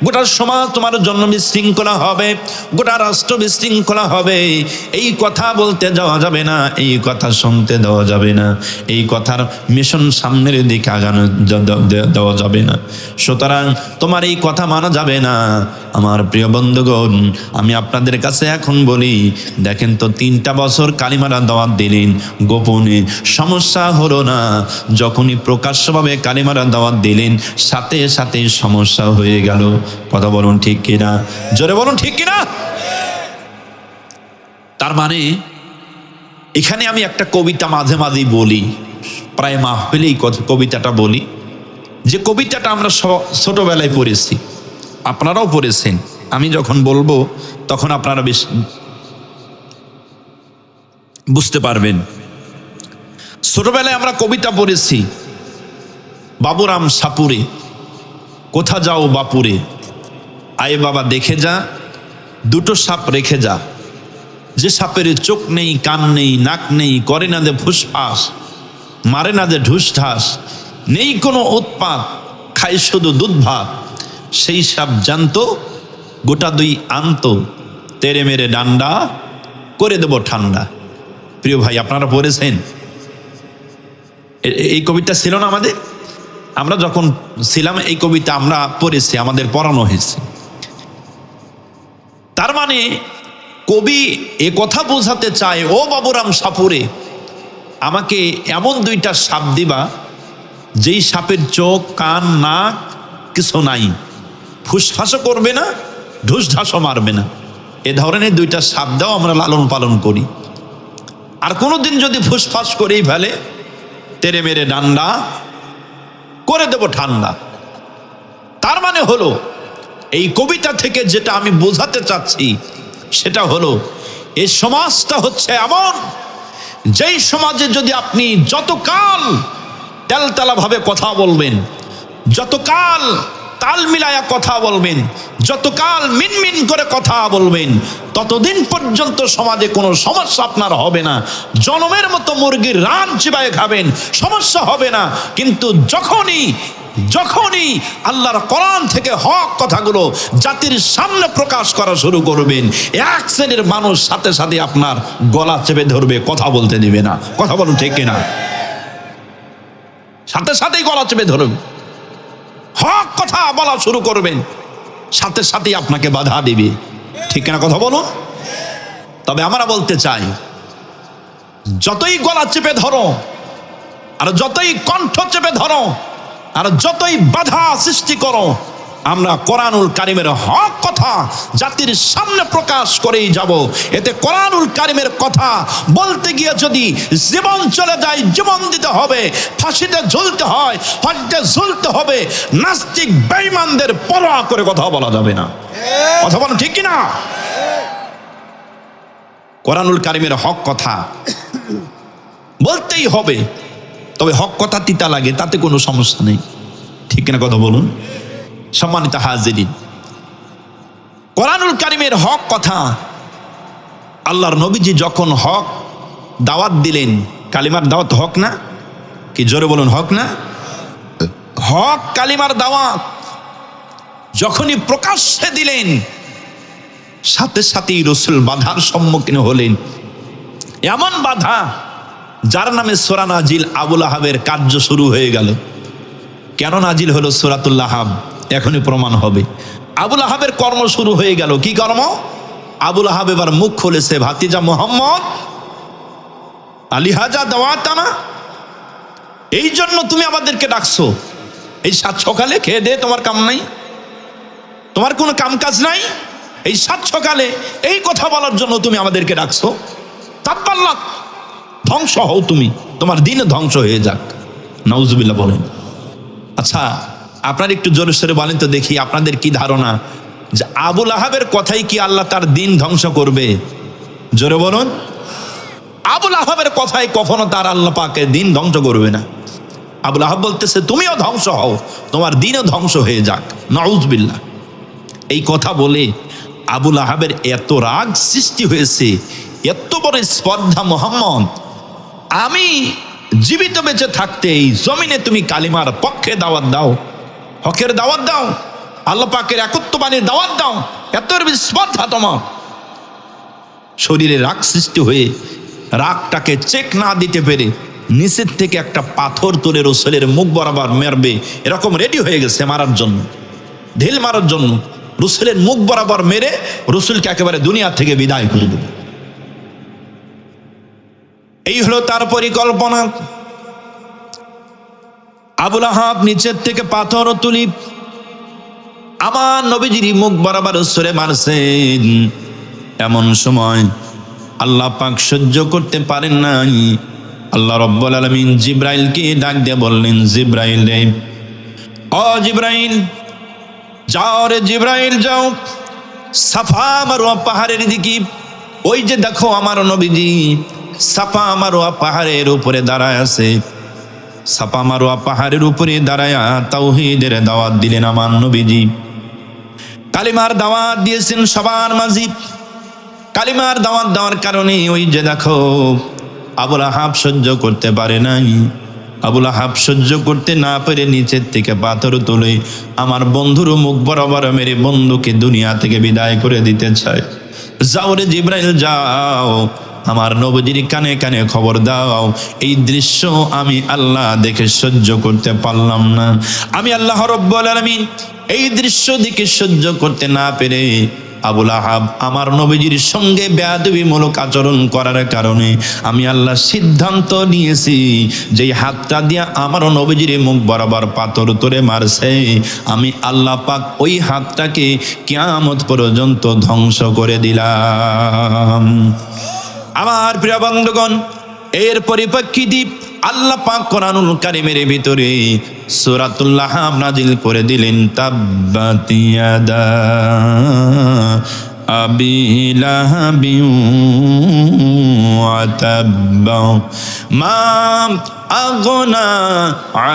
Speaker 1: গোটা সমাজ তোমার জন্য বিশৃঙ্খলা হবে, গোটা রাষ্ট্র বিশৃঙ্খলা হবে। এই কথা বলতে যাওয়া যাবে না, এই কথা শুনতে দেওয়া যাবে না, এই কথার মিশন সামনের দিকে আগানো দেওয়া যাবে না। সুতরাং তোমার এই কথা মানা যাবে না। আমার প্রিয় বন্ধুগণ, আমি আপনাদের কাছে এখন বলি, দেখেন তো 3টা বছর কালিমারা দাওয়াত দিলেন গোপনে, সমস্যা হলো না। যখনই প্রকাশ্যভাবে কালিমারা দাওয়াত দিলেন সাথে সাথে সমস্যা হয়ে গেল। কথা বলুন ঠিক কিনা? জোরে বলুন ঠিক কিনা? তার মানে এখানে আমি একটা কবিতা মাঝে মাঝেই বলি, প্রায় মাহফিলেই কবিতাটা বলি, যে কবিতাটা আমরা ছোটবেলায় পড়েছি, আপনারাও পড়েছেন। আমি যখন বলবো তখন আপনারা বেশ বুঝতে পারবেন। ছোটবেলায় আমরা কবিতা পড়েছি, বাবুরাম সাপুরে, কোথা যাও বাপুরে, আয় বাবা দেখে যা, 2টো সাপ রেখে যা, যে সাপের চোখ নেই, কান নেই, নাক নেই, করে না দে ফুসফাস, মারে না দে ঢুস ঢাস, নেই কোনো উৎপাত, খায় শুধু দুধ ভাত, সেই সাপ জানতো গোটা 2 আনতো, তেরে মেরে ডান্ডা করে দেব ঠান্ডা। প্রিয় ভাই, আপনারা পড়েছেন? এই কবিতা ছিল না আমাদের? আমরা যখন ছিলাম এই কবিতা আমরা পড়েছি, আমাদের পড়ানো হয়েছে। তার মানে কবি এ কথা বোঝাতে চায়, ও বাবুরাম সাপুরে, আমাকে এমন 2টা সাপ দিবা যেই সাপের চোখ, কান, নাক কিছু নাই, ফুসফাসও করবে না, ঢুস ঢাসও মারবে না, এ ধরনের 2টা সাপ দাও, আমরা লালন পালন করি। আর কোনোদিন যদি ফুসফাস করেই ফেলে, তেরে মেরে ডান্ডা করে দেব ঠান্ডা। তার মানে হলো, এই কবিতা থেকে যেটা আমি বোঝাতে চাচ্ছি সেটা হলো, এই সমাজটা হচ্ছে এমন, যেই সমাজে যদি আপনি যতকাল তেলতেলা ভাবে কথা বলবেন, যতকাল তাল মিলায়া কথা বলবেন, যতকাল মিনমিন করে কথা বলবেন, ততদিন পর্যন্ত সমাজে কোনো সমস্যা আপনার হবে না। জনমের মতো মুরগির রান চিবায়ে খাবেন, সমস্যা হবে না। কিন্তু যখনই আল্লাহর কোরআন থেকে হক কথাগুলো জাতির সামনে প্রকাশ করা শুরু করবেন, 1 শ্রেণীর মানুষ সাথে সাথে আপনার গলা চেপে ধরবে, কথা বলতে দিবে না। কথা বলুন ঠিক কিনা? সাথে সাথেই গলা চেপে ধরবে, হক কথা বলা শুরু করবেন, সাথে সাথেই আপনাকে বাধা দিবে। ঠিক কিনা? কথা বলুন। তবে আমরা বলতে চাই, যতই গলা চেপে ধরো, আর যতই কণ্ঠ চেপে ধরো, আর যতই বাধা সৃষ্টি করো, আমরা কোরআনুল কারিমের হক কথা জাতির সামনে প্রকাশ করেই যাব। এতে কোরআনুল কারিমের কথা বলতে গিয়ে যদি জীবন চলে যায়, জীবন দিতে হবে। ফাঁসিতে ঝুলতে হয়, ফাঁসিতে ঝুলতে হবে। নাস্তিক বেঈমানদের পরোয়া করে কথা বলা যাবে না। কথা বলো ঠিক কিনা? কোরআনুল কারিমের হক কথা বলতেই হবে। তবে হক কথা তিতা লাগে, তাতে কোনো সমস্যা নেই। ঠিক কিনা? কথা বলুন। সম্মানিত হাজিরিন, কোরআনুল কারিমের হক কথা, আল্লাহর নবীজি যখন হক দাওয়াত দিলেন, কালিমার দাওয়াত হক না? কি জোরে বলুন, হক না? হক কালিমার দাওয়াত যখনই প্রকাশ্যে দিলেন, সাথে সাথেই রাসূল বাধার সম্মুখীন হলেন। এমন বাধা যার নামে সূরা নাজিল, আবুল আহাবের কার্য শুরু হয়ে গেল। কেন নাজিল হলো সূরাতুল আহাব এখনই প্রমাণ হবে। আবুল আহাবের কর্ম শুরু হয়ে গেল। কি কর্ম? আবুল আহাব এবার মুখ খুলেছে, ভাতিজা মুহাম্মদ, আলিহাজা দাওয়াতানা, এই জন্য তুমি আমাদেরকে ডাকছো? এই 7 সকালে খেয়ে দে তোমার কাম নাই? তোমার কোনো কামকাজ নাই? এই সাত সকালে এই কথা বলার জন্য তুমি আমাদেরকে ডাকছো? তাব্বাল্লাক, ধ্বংস হও তুমি, তোমার দিন ধ্বংস হয়ে যাক। নাউজুবিল্লাহ বলেন। আচ্ছা, আপনার একটু জোরে সোরে বলেন তো দেখি, আপনাদের কি ধারণা যে আবুল আহাবের কথাই কি আল্লাহ তার দিন ধ্বংস করবে? জোরে বলুন। আবুল আহাবের কথাই কখনো তার আল্লাহ পাকের দিন ধ্বংস করবে না। আবুল আহাব বলতেছে তুমিও ধ্বংস হও, তোমার দিনও ধ্বংস হয়ে যাক। নাউজুবিল্লাহ। এই কথা বলে আবুল আহাবের এত রাগ সৃষ্টি হয়েছে, এত বড় স্পর্ধা, মোহাম্মদ আমি জীবিত বেঁচে থাকতে এই জমিনে তুমি কালিমার পক্ষে দাওয়াত দাও, হকের দাওয়াত দাও, আল্লাহ পাকের একত্ববাণীর দাওয়াত দাও, এত স্পর্ধা তোমার। শরীরে রাগ সৃষ্টি হয়ে রাগটাকে চেক না দিতে পেরে নিচের থেকে একটা পাথর তুলে রসুলের মুখ বরাবর মারবে, এরকম রেডি হয়ে গেছে মারার জন্য, ঢিল মারার জন্য। রসুলের মুখ বরাবর মেরে রসুলকে একেবারে দুনিয়া থেকে বিদায় করে দেবে। এই হলো তার পরিকল্পনা। আবুল আহাব নিচের থেকে পাথর তুলি আমার নবীজির মুখ বরাবর রসুলে মারছেন। এমন সময় আল্লাহ পাক সহ্য করতে পারেন নাই। আল্লাহ রব্বুল আলামিন জিব্রাইলকে ডাক দিয়ে বললেন, জিব্রাইল রে, ও জিব্রাইল, যাও রে জিব্রাইল, যাও সাফা মারওয়া পাহাড়ের দিকে। ওই যে দেখো আমার নবীজি সাফা মারওয়া পাহাড়ের উপরে দাঁড়ায় আছে। সাফা মারওয়া পাহাড়ের উপরে দাঁড়ায়া তাওহীদের দাওয়াত দিলেন আমার নবীজি। কালিমার দাওয়াত দিয়েছেন সবার মাঝে। কালিমার দাওয়াত দেওয়ার কারণে ওই যে দেখো আবুল আহাব সহ্য করতে পারে নাই। আবুল আহাব সহ্য করতে না পেরে নিচের থেকে পাথর তুলে আমার বন্ধুর মুখ বরাবর মেরে বন্ধুকে দুনিয়া থেকে বিদায় করে দিতে চায়। যাও রে জিব্রাইল, যাও আমার নবীজির কানে কানে খবর দাও, এই দৃশ্য আমি আল্লাহ দেখে সহ্য করতে পারলাম না। আমি আল্লাহ রাব্বুল আলামিন এই দৃশ্য দেখে সহ্য করতে না পেরে আবুল আহাব আমার নবীজির সঙ্গে বেয়াদবিমূলক আচরণ করার কারণে আমি আল্লাহ সিদ্ধান্ত নিয়েছি যে হাতটা দিয়া আমার নবীজির মুখ বরাবর পাথর তুলে মারছে, আমি আল্লাহ পাক ওই হাতটাকে কিয়ামত পর্যন্ত ধ্বংস করে দিলাম। আমার প্রিয় বন্ধুগণ, এর পরিপ্রেক্ষিতে আল্লাহ পাক কোরআনুল কারীমের ভিতরে সূরাতুল লাহাব নাজিল করে দিলেন, তাব্বাত ইয়াদা আবি লাহাবিন ওয়া তাব্বা মা আগনা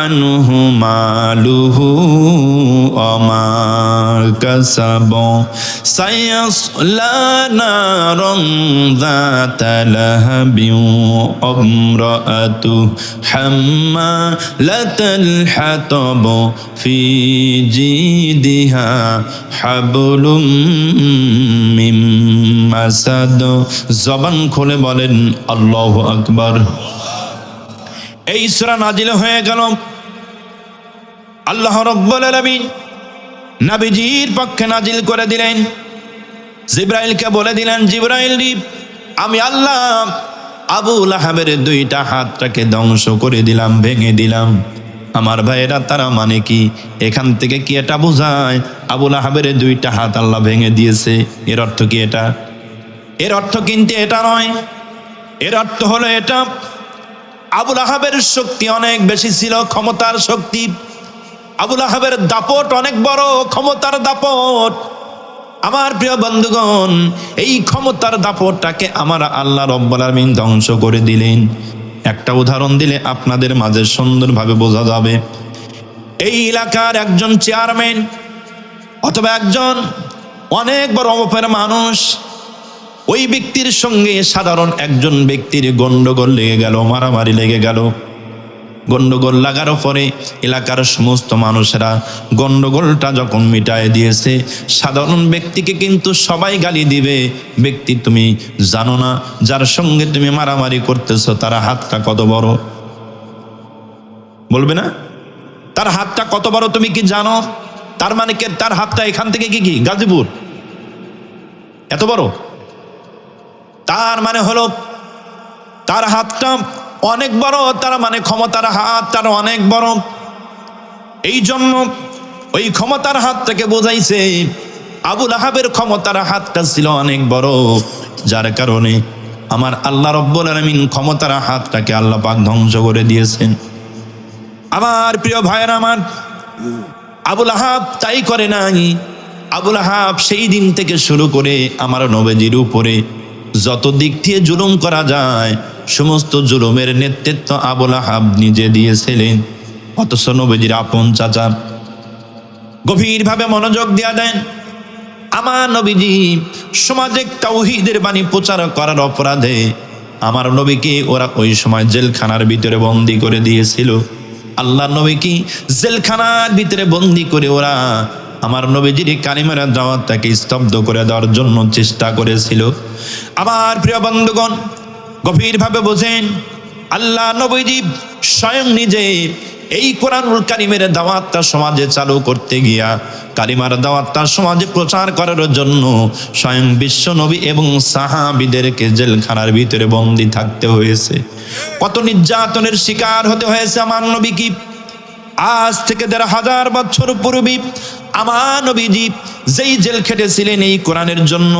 Speaker 1: আনহু মালুহু ওয়া মা কাসাব সায়াসলা নারান যাতা লাহাবিন ওয়া ইমরাআতু হাম্মালাতাল হাতাব ফি জিদিহা হাবলুম মিন মাসাদ। জবান খুলে বলেন আল্লাহু আকবার। এই সূরা নাজিল হয়ে গেল। আল্লাহ রাব্বুল আলামিন নবীজির পক্ষে নাজিল করে দিলেন। জিব্রাইলকে বলে দিলেন, জিব্রাইল রে, আমি আল্লাহ আবুল আহাবের দুইটা হাতটাকে ধ্বংস করে দিলাম, ভেঙে দিলাম। আমার ভাইয়েরা, তারা মানে কি? এখান থেকে কি এটা বোঝায় আবুল আহাবের দুইটা হাত আল্লাহ ভেঙে দিয়েছে? এর অর্থ কি এটা? এর অর্থ কিন্তু এটা নয়। এর অর্থ হলো এটা, আবুল আহাবের শক্তি অনেক বেশি ছিল, ক্ষমতার শক্তি। আবুল আহাবের দাপট অনেক বড়, ক্ষমতার দাপট। আমার প্রিয় বন্ধুগণ, এই ক্ষমতার দাপটটাকে আমার আল্লাহ রাব্বুল আলামিন ধ্বংস করে দিলেন। একটা উদাহরণ দিলে আপনাদের মাঝে সুন্দরভাবে বোঝা যাবে। এই এলাকার একজন চেয়ারম্যান অথবা একজন অনেক বড় অবসর মানুষ, ওই ব্যক্তির সঙ্গে সাধারণ একজন ব্যক্তির গন্ডগোল লেগে গেল, মারামারি লেগে গেল। গন্ডগোল লাগার পরে এলাকার সমস্ত মানুষেরা গন্ডগোলটা যখন মিটায় দিয়েছে, সাধারণ ব্যক্তিকে কিন্তু সবাই গালি দিবে। ব্যক্তি, তুমি জানো না যার সঙ্গে তুমি মারামারি করতেছো তার হাতটা কত বড়? বলবে না? তার হাতটা কত বড় তুমি কি জানো? তার মানে কি তার হাতটা এখান থেকে কি গাজীপুর এত বড়? তার মানে হলো তার হাতটা অনেক বড়, তার মানে ক্ষমতার হাত তার অনেক বড়। এই জন্য ওই ক্ষমতার হাত থেকে বোঝাইছে আবু লাহাবের ক্ষমতার হাতটা ছিল অনেক বড়, যার কারণে আমার আল্লাহ রব্বুল আলামিন ক্ষমতার হাতটাকে আল্লাহ পাক ধ্বংস করে দিয়েছেন। আমার প্রিয় ভাইয়েরা আমার, আবু লাহাব তাই করে নাই। আবু লাহাব সেই দিন থেকে শুরু করে আমার নবীজির উপরে যত দিক দিয়ে জুলুম করা যায় সমস্ত জুলুমের নেতৃত্ব আবু লাহাব নিজে দিয়েছিলেন। অথচ নবীজির আপন চাচা গভীরভাবে মনোযোগ দেয়া দেন। আমার নবীজি সমাজে তাওহীদের বাণী প্রচার করার অপরাধে আমার নবীকে ওরা ওই সময় জেলখানার ভিতরে বন্দী করে দিয়েছিল। আল্লাহ নবীকে জেলখানার ভিতরে বন্দী করে ওরা আমার নবীজির কালিমার দাওয়াতটাকে স্তব্ধ করে দেওয়ার জন্য চেষ্টা করেছিল। আমার প্রিয় বন্ধুগণ, গভীরভাবে বোঝেন, আল্লাহ নবীজি স্বয়ং নিজে এই কোরআনুল কারিমের দাওয়াতটা সমাজে চালু করতে গিয়া, কালিমার দাওয়াতটা সমাজে প্রচার করার জন্য স্বয়ং বিশ্ব নবী এবং সাহাবীদেরকে জেলখানার ভিতরে বন্দী থাকতে হয়েছে। কত নির্যাতনের শিকার হতে হয়েছে আমার নবীকে। আজ থেকে ১৫০০ বছর পূর্বে আমার নবীজি যেই জেল খেটেছিলেন এই কোরআনের জন্য,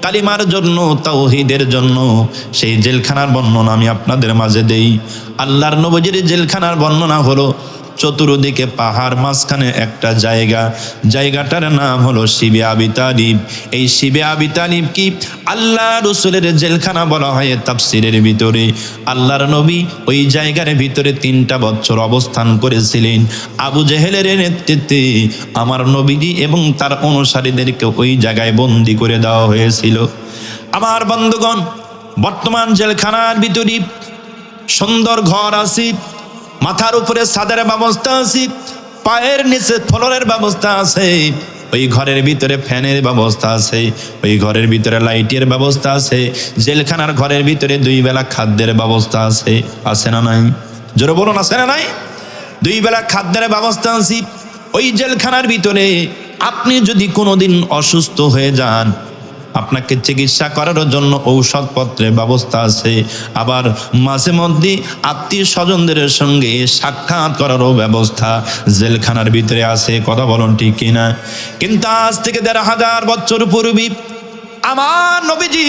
Speaker 1: কালিমার জন্য, তাওহীদের জন্য, সেই জেলখানার বর্ণনা আমি আপনাদের মাঝে দেই। আল্লাহর নবীজির জেলখানার বর্ণনা হলো, চতুর্দিকে পাহাড়, মাঝখানে একটা জায়গাটার নাম হলো শিবে আবি তালিব। এই শিবে আবি তালিব কি আল্লাহ রসুলের জেলখানা বলা হয় তাফসিরের ভিতরে। আল্লাহর নবী ওই জায়গার ভিতরে ৩টা বছর অবস্থান করেছিলেন। আবু জেহেলের নেতৃত্বে আমার নবীজি এবং তার অনুসারীদেরকে ওই জায়গায় বন্দী করে দেওয়া হয়েছিল। আমার বন্ধুগণ, বর্তমান জেলখানার ভিতরে সুন্দর ঘর আছে, মাথার উপরে ছাদের ব্যবস্থা আছে, পায়ের নিচে ফ্লোরের ব্যবস্থা আছে, ওই ঘরের ভিতরে ফ্যানের ব্যবস্থা আছে, ওই ঘরের ভিতরে লাইটের ব্যবস্থা আছে, জেলখানার ঘরের ভিতরে 2 বেলা খাদ্যের ব্যবস্থা আছে। আছে না নাই? জোরে বলুন, আছে না নাই? 2 বেলা খাদ্যের ব্যবস্থা আছে। ওই জেলখানার ভিতরে আপনি যদি কোনোদিন অসুস্থ হয়ে যান, আপনাকে চিকিৎসা করার জন্য ঔষধপত্রের ব্যবস্থা আছে। আবার মাঝে মধ্যে আত্মীয় স্বজনদের সঙ্গে সাক্ষাৎ করারও ব্যবস্থা জেলখানার ভিতরে আছে। কথা বলুন ঠিক কিনা? কিন্তু আজ থেকে ১৫০০ বছর পূর্বে আমার নবীজি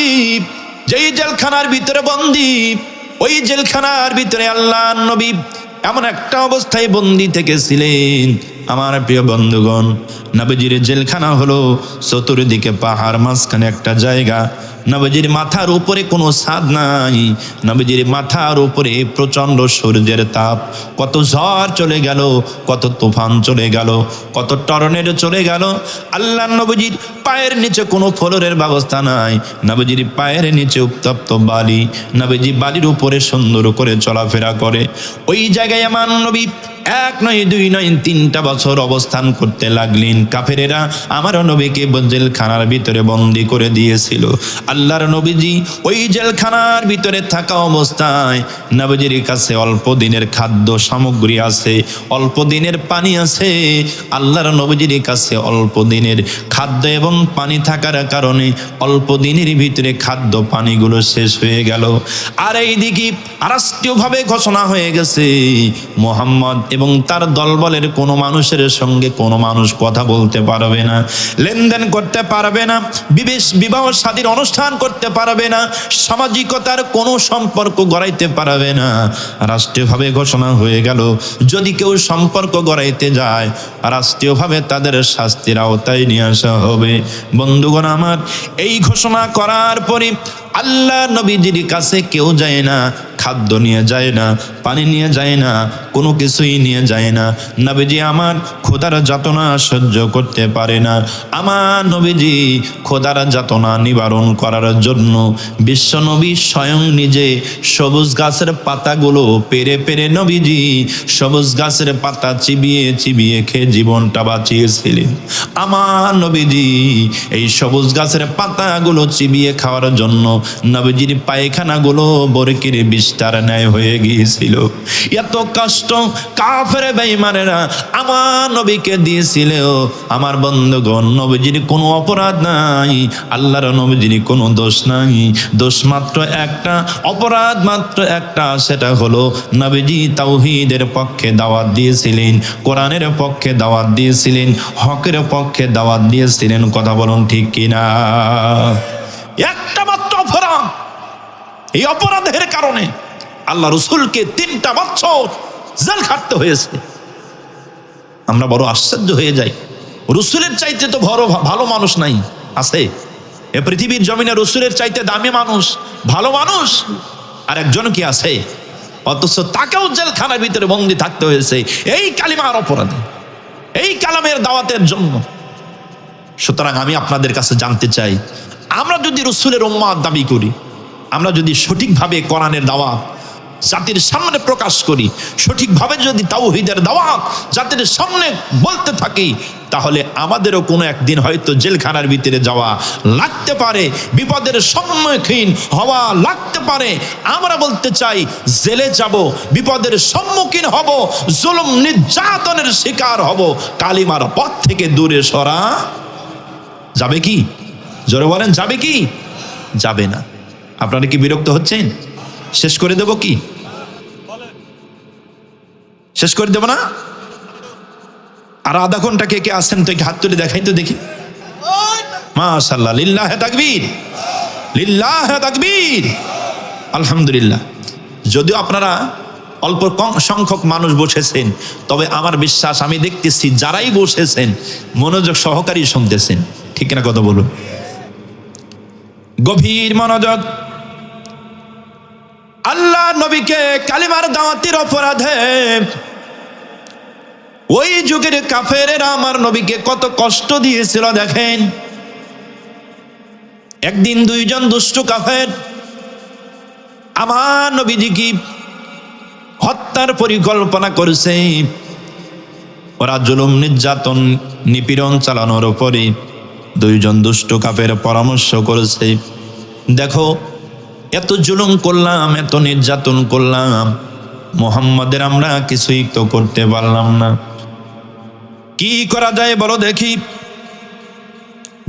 Speaker 1: যেই জেলখানার ভিতরে বন্দী, ওই জেলখানার ভিতরে আল্লাহ নবী এমন একটা অবস্থায় বন্দী থেকেছিলেন। আমার প্রিয় বন্ধুগণ, নবীজির জেলখানা হলো চতুর্দিকে পাহাড়, মাঝখানে একটা জায়গা। নবীজির মাথার উপরে কোনো ছাদ নাই। নবীজির মাথার উপরে প্রচণ্ড সূর্যের তাপ। কত ঝড় চলে গেল, কত তুফান চলে গেল, কত টর্নেডো চলে গেল। আল্লাহ নবীজির পায়ের নিচে কোনো ফ্লোরের ব্যবস্থা নাই। নবীজির পায়ের নিচে উত্তপ্ত বালি। নবীজি বালির উপরে সুন্দর করে চলাফেরা করে। ওই জায়গায় আমার নবী 1 নয় 2 নয় 3টা বছর অবস্থান করতে লাগলেন। কাফেরেরা আমার নবীকে জেলখানার ভিতরে বন্দী করে দিয়েছিল। আল্লাহর নবীজি ওই জেলখানার ভিতরে থাকা অবস্থায় নবীজির কাছে অল্প দিনের খাদ্য সামগ্রী আছে, অল্প দিনের পানি আছে। আল্লাহর নবীজির কাছে অল্প দিনের খাদ্য এবং পানি থাকার কারণে অল্প দিনের ভিতরে খাদ্য পানিগুলো শেষ হয়ে গেল। আর এইদিকে রাষ্ট্রীয়ভাবে ঘোষণা হয়ে গেছে, মুহাম্মদ এবং তার দলবলের কোনো মানুষের সঙ্গে কোনো মানুষ কথা বলতে পারবে না, লেনদেন করতে পারবে না, বিবাহ শাদীর অনুষ্ঠান করতে পারবে না, সামাজিকতার কোনো সম্পর্ক গড়াইতে পারবে না। রাষ্ট্রীয়ভাবে ঘোষণা হয়ে গেল, যদি কেউ সম্পর্ক গড়াইতে যায় রাষ্ট্রীয়ভাবে তাদের শাস্তির আওতায় নিয়ে আসা হবে। বন্ধুগণ আমার, এই ঘোষণা করার পরে আল্লাহ নবীজির কাছে কেউ যায় না, খাদ্য নিয়ে যায় না, পানি নিয়ে যায় না, কোনো কিছুই নিয়ে যায় না। নবীজি আমার খোদার যাতনা সহ্য করতে পারে না। আমার নবীজি খোদার যাতনা নিবারণ করার জন্য বিশ্ব নবী স্বয়ং নিজে সবুজ গাছের পাতাগুলো পেরে পেরে নবীজি সবুজ গাছের পাতা চিবিয়ে চিবিয়ে খেয়ে জীবনটা বাঁচিয়েছিলেন। আমার নবীজি এই সবুজ গাছের পাতাগুলো চিবিয়ে খাওয়ার জন্য নবীজির পায়খানাগুলো বরকির বিষ ফেরেশতার ন্যায় হয়ে গিয়েছিল। এত কষ্ট কাফের বেঈমানেরা আমার নবীকে দিয়েছিল। আমার বন্ধুগণ, নবীজির কোনো অপরাধ নাই, আল্লাহর নবীজির কোনো দোষ নাই। দোষ মাত্র একটা, অপরাধ মাত্র একটা, সেটা হলো নবীজি তাওহীদের পক্ষে দাওয়াত দিয়েছিলেন, কোরআনের পক্ষে দাওয়াত দিয়েছিলেন, হকের পক্ষে দাওয়াত দিয়েছিলেন। কথা বলুন ঠিক কিনা? একটা মাত্র অপরাধ, এই অপরাধের কারণে আল্লাহ রসুলকে 3টা বছর জেল খাটতে হয়েছে। আমরা বড় আশ্চর্য হয়ে যাই। রসুলের চাইতে তো বড় ভালো মানুষ নাই, আছে? এ পৃথিবীর জমিনে রসুলের চাইতে দামি মানুষ, ভালো মানুষ আর একজন কি আছে? অথচ তাকেও জেলখানার ভিতরে বন্দী থাকতে হয়েছে এই কালিমার অপরাধে, এই কালামের দাওয়াতের জন্য। সুতরাং আমি আপনাদের কাছে জানতে চাই, আমরা যদি রসুলের উম্মাত দাবি করি, আমরা যদি সঠিকভাবে কোরআনের দাওয়াত জাতির সামনে প্রকাশ করি, সঠিকভাবে যদি তাওহীদের দাওয়াত জাতির সামনে বলতে থাকি, তাহলে আমাদেরও কোনো একদিন হয়তো জেলখানার ভিতরে যাওয়া লাগতে পারে, বিপদের সম্মুখীন হওয়া লাগতে পারে। আমরা বলতে চাই, জেলে যাব, বিপদের সম্মুখীন হব, জুলুম নির্যাতনের শিকার হব, কালিমার পথ থেকে দূরে সরা যাবে কি? জোরে বলেন, যাবে কি? যাবে না। আপনারা কি বিরক্ত হচ্ছেন? শেষ করে দেব কি? শেষ করে দেব না? আর আধা ঘন্টা কে কে আসেন তো হাত তুলে দেখাই তো দেখি। মাশাআল্লাহ, লিল্লাহে তাকবীর, লিল্লাহে তাকবীর, আলহামদুলিল্লাহ। যদিও আপনারা অল্প সংখ্যক মানুষ বসেছেন, তবে আমার বিশ্বাস, আমি দেখতেছি যারাই বসেছেন মনোযোগ সহকারী শুনতেছেন। ঠিক না কথা বলুন? গভীর মনোযোগ। আল্লাহ নবীকে কালিমার দাওয়াতের অপরাধে ওই যুগের কাফেরেরা আমার নবীকে কত কষ্ট দিয়েছিল দেখেন। একদিন 2জন দুষ্ট কাফের আমার নবীজিকে হত্যার পরিকল্পনা করেছে। ওরা জুলুম নির্যাতন নিপীড়ন চালানোর উপরে 2জন দুষ্ট কাফের পরামর্শ করেছে, দেখো এত জুলুম করলাম, এত নির্যাতন করলাম, মুহাম্মাদের আমরা কিছুই তো করতে পারলাম না, কি করা যায় বলো দেখি।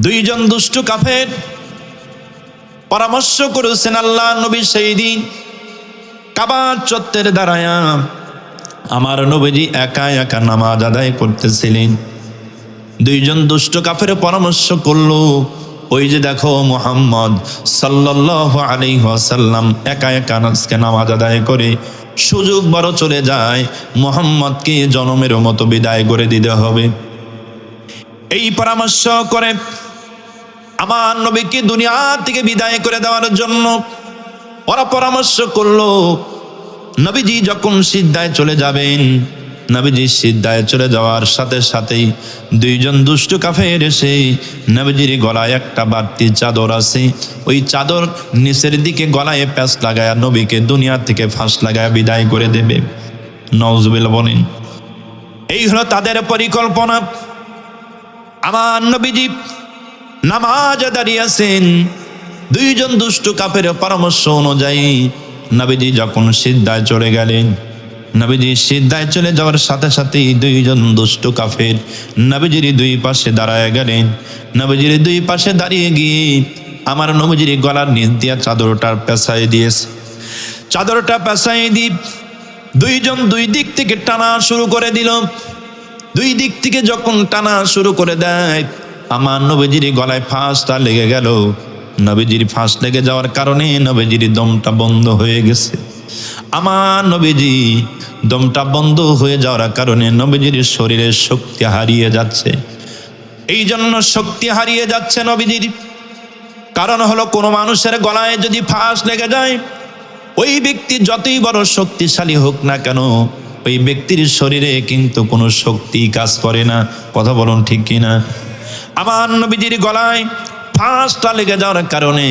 Speaker 1: 2জন দুষ্ট কাফের পরামর্শ করেছেন আল্লাহ নবী সেই দিন কাবার চত্বরে দাঁড়ায়া আমার নবীজি একা একা নামাজ আদায় করতেছিলেন। 2জন দুষ্ট কাফের পরামর্শ করলো, ওই যে দেখো মুহাম্মদ সাল্লাল্লাহু আলাইহি ওয়াসাল্লাম একা একা আজকে নামাজ আদায় করে, সুযোগ বড় চলে যায়, মুহাম্মদকে জনমের মতো বিদায় করে দিতে হবে। এই পরামর্শ করে আমার নবীকে দুনিয়া থেকে বিদায় করে দেওয়ার জন্য ওরা পরামর্শ করলো। নবীজি যখন সিজদায় চলে যাবেন, নবীজি সিজদায় চলে যাওয়ার সাথে সাথেই 2জন দুষ্ট কাফের এসে নবীজির গলায় একটা বাড়তি চাদর আছে, ওই চাদর নিচের দিকে গলায় প্যাঁচ লাগায়া নবীকে দুনিয়া থেকে ফাঁস লাগায়া বিদায় করে দেবে। নাউজুবিল্লাহ বলেন। এই হলো তাদের পরিকল্পনা। আমার নবীজি নামাজে দাঁড়িয়েছেন, 2জন দুষ্ট কাফের পরামর্শ অনুযায়ী নবীজি যখন সিজদায় চলে গেলেন, নবীজি সিজদায় চলে যাওয়ার সাথে সাথেই 2জন দুষ্ট কাফের নবীজির 2 পাশে দাঁড়ায় গেলেন। নবীজির 2 পাশে দাঁড়িয়ে গিয়ে আমার নবীজির গলার নিচ দিয়া চাদরটা পেঁচাই দিয়েছে। চাদরটা পেঁচাই দিয়ে 2জন 2 দিক থেকে টানা শুরু করে দিল। 2 দিক থেকে যখন টানা শুরু করে দেয়, আমার নবীজির গলায় ফাঁসটা লেগে গেল। নবীজির ফাঁস লেগে যাওয়ার কারণে নবীজির দমটা বন্ধ হয়ে গেছে। আমার নবীজি দমটা বন্ধ হয়ে যাওয়ার কারণে নবীজির শরীরের শক্তি হারিয়ে যাচ্ছে। এই জন্য শক্তি হারিয়ে যাচ্ছে নবীজির কারণ হলো, কোনো মানুষের গলায় যদি ফাঁস লেগে যায়, ওই ব্যক্তি যতই বড় শক্তিশালী হোক না কেন, ওই ব্যক্তির শরীরে কিন্তু কোনো শক্তি কাজ করে না। কথা বলুন ঠিক কিনা? আমার নবীজির গলায় ফাঁসটা লেগে যাওয়ার কারণে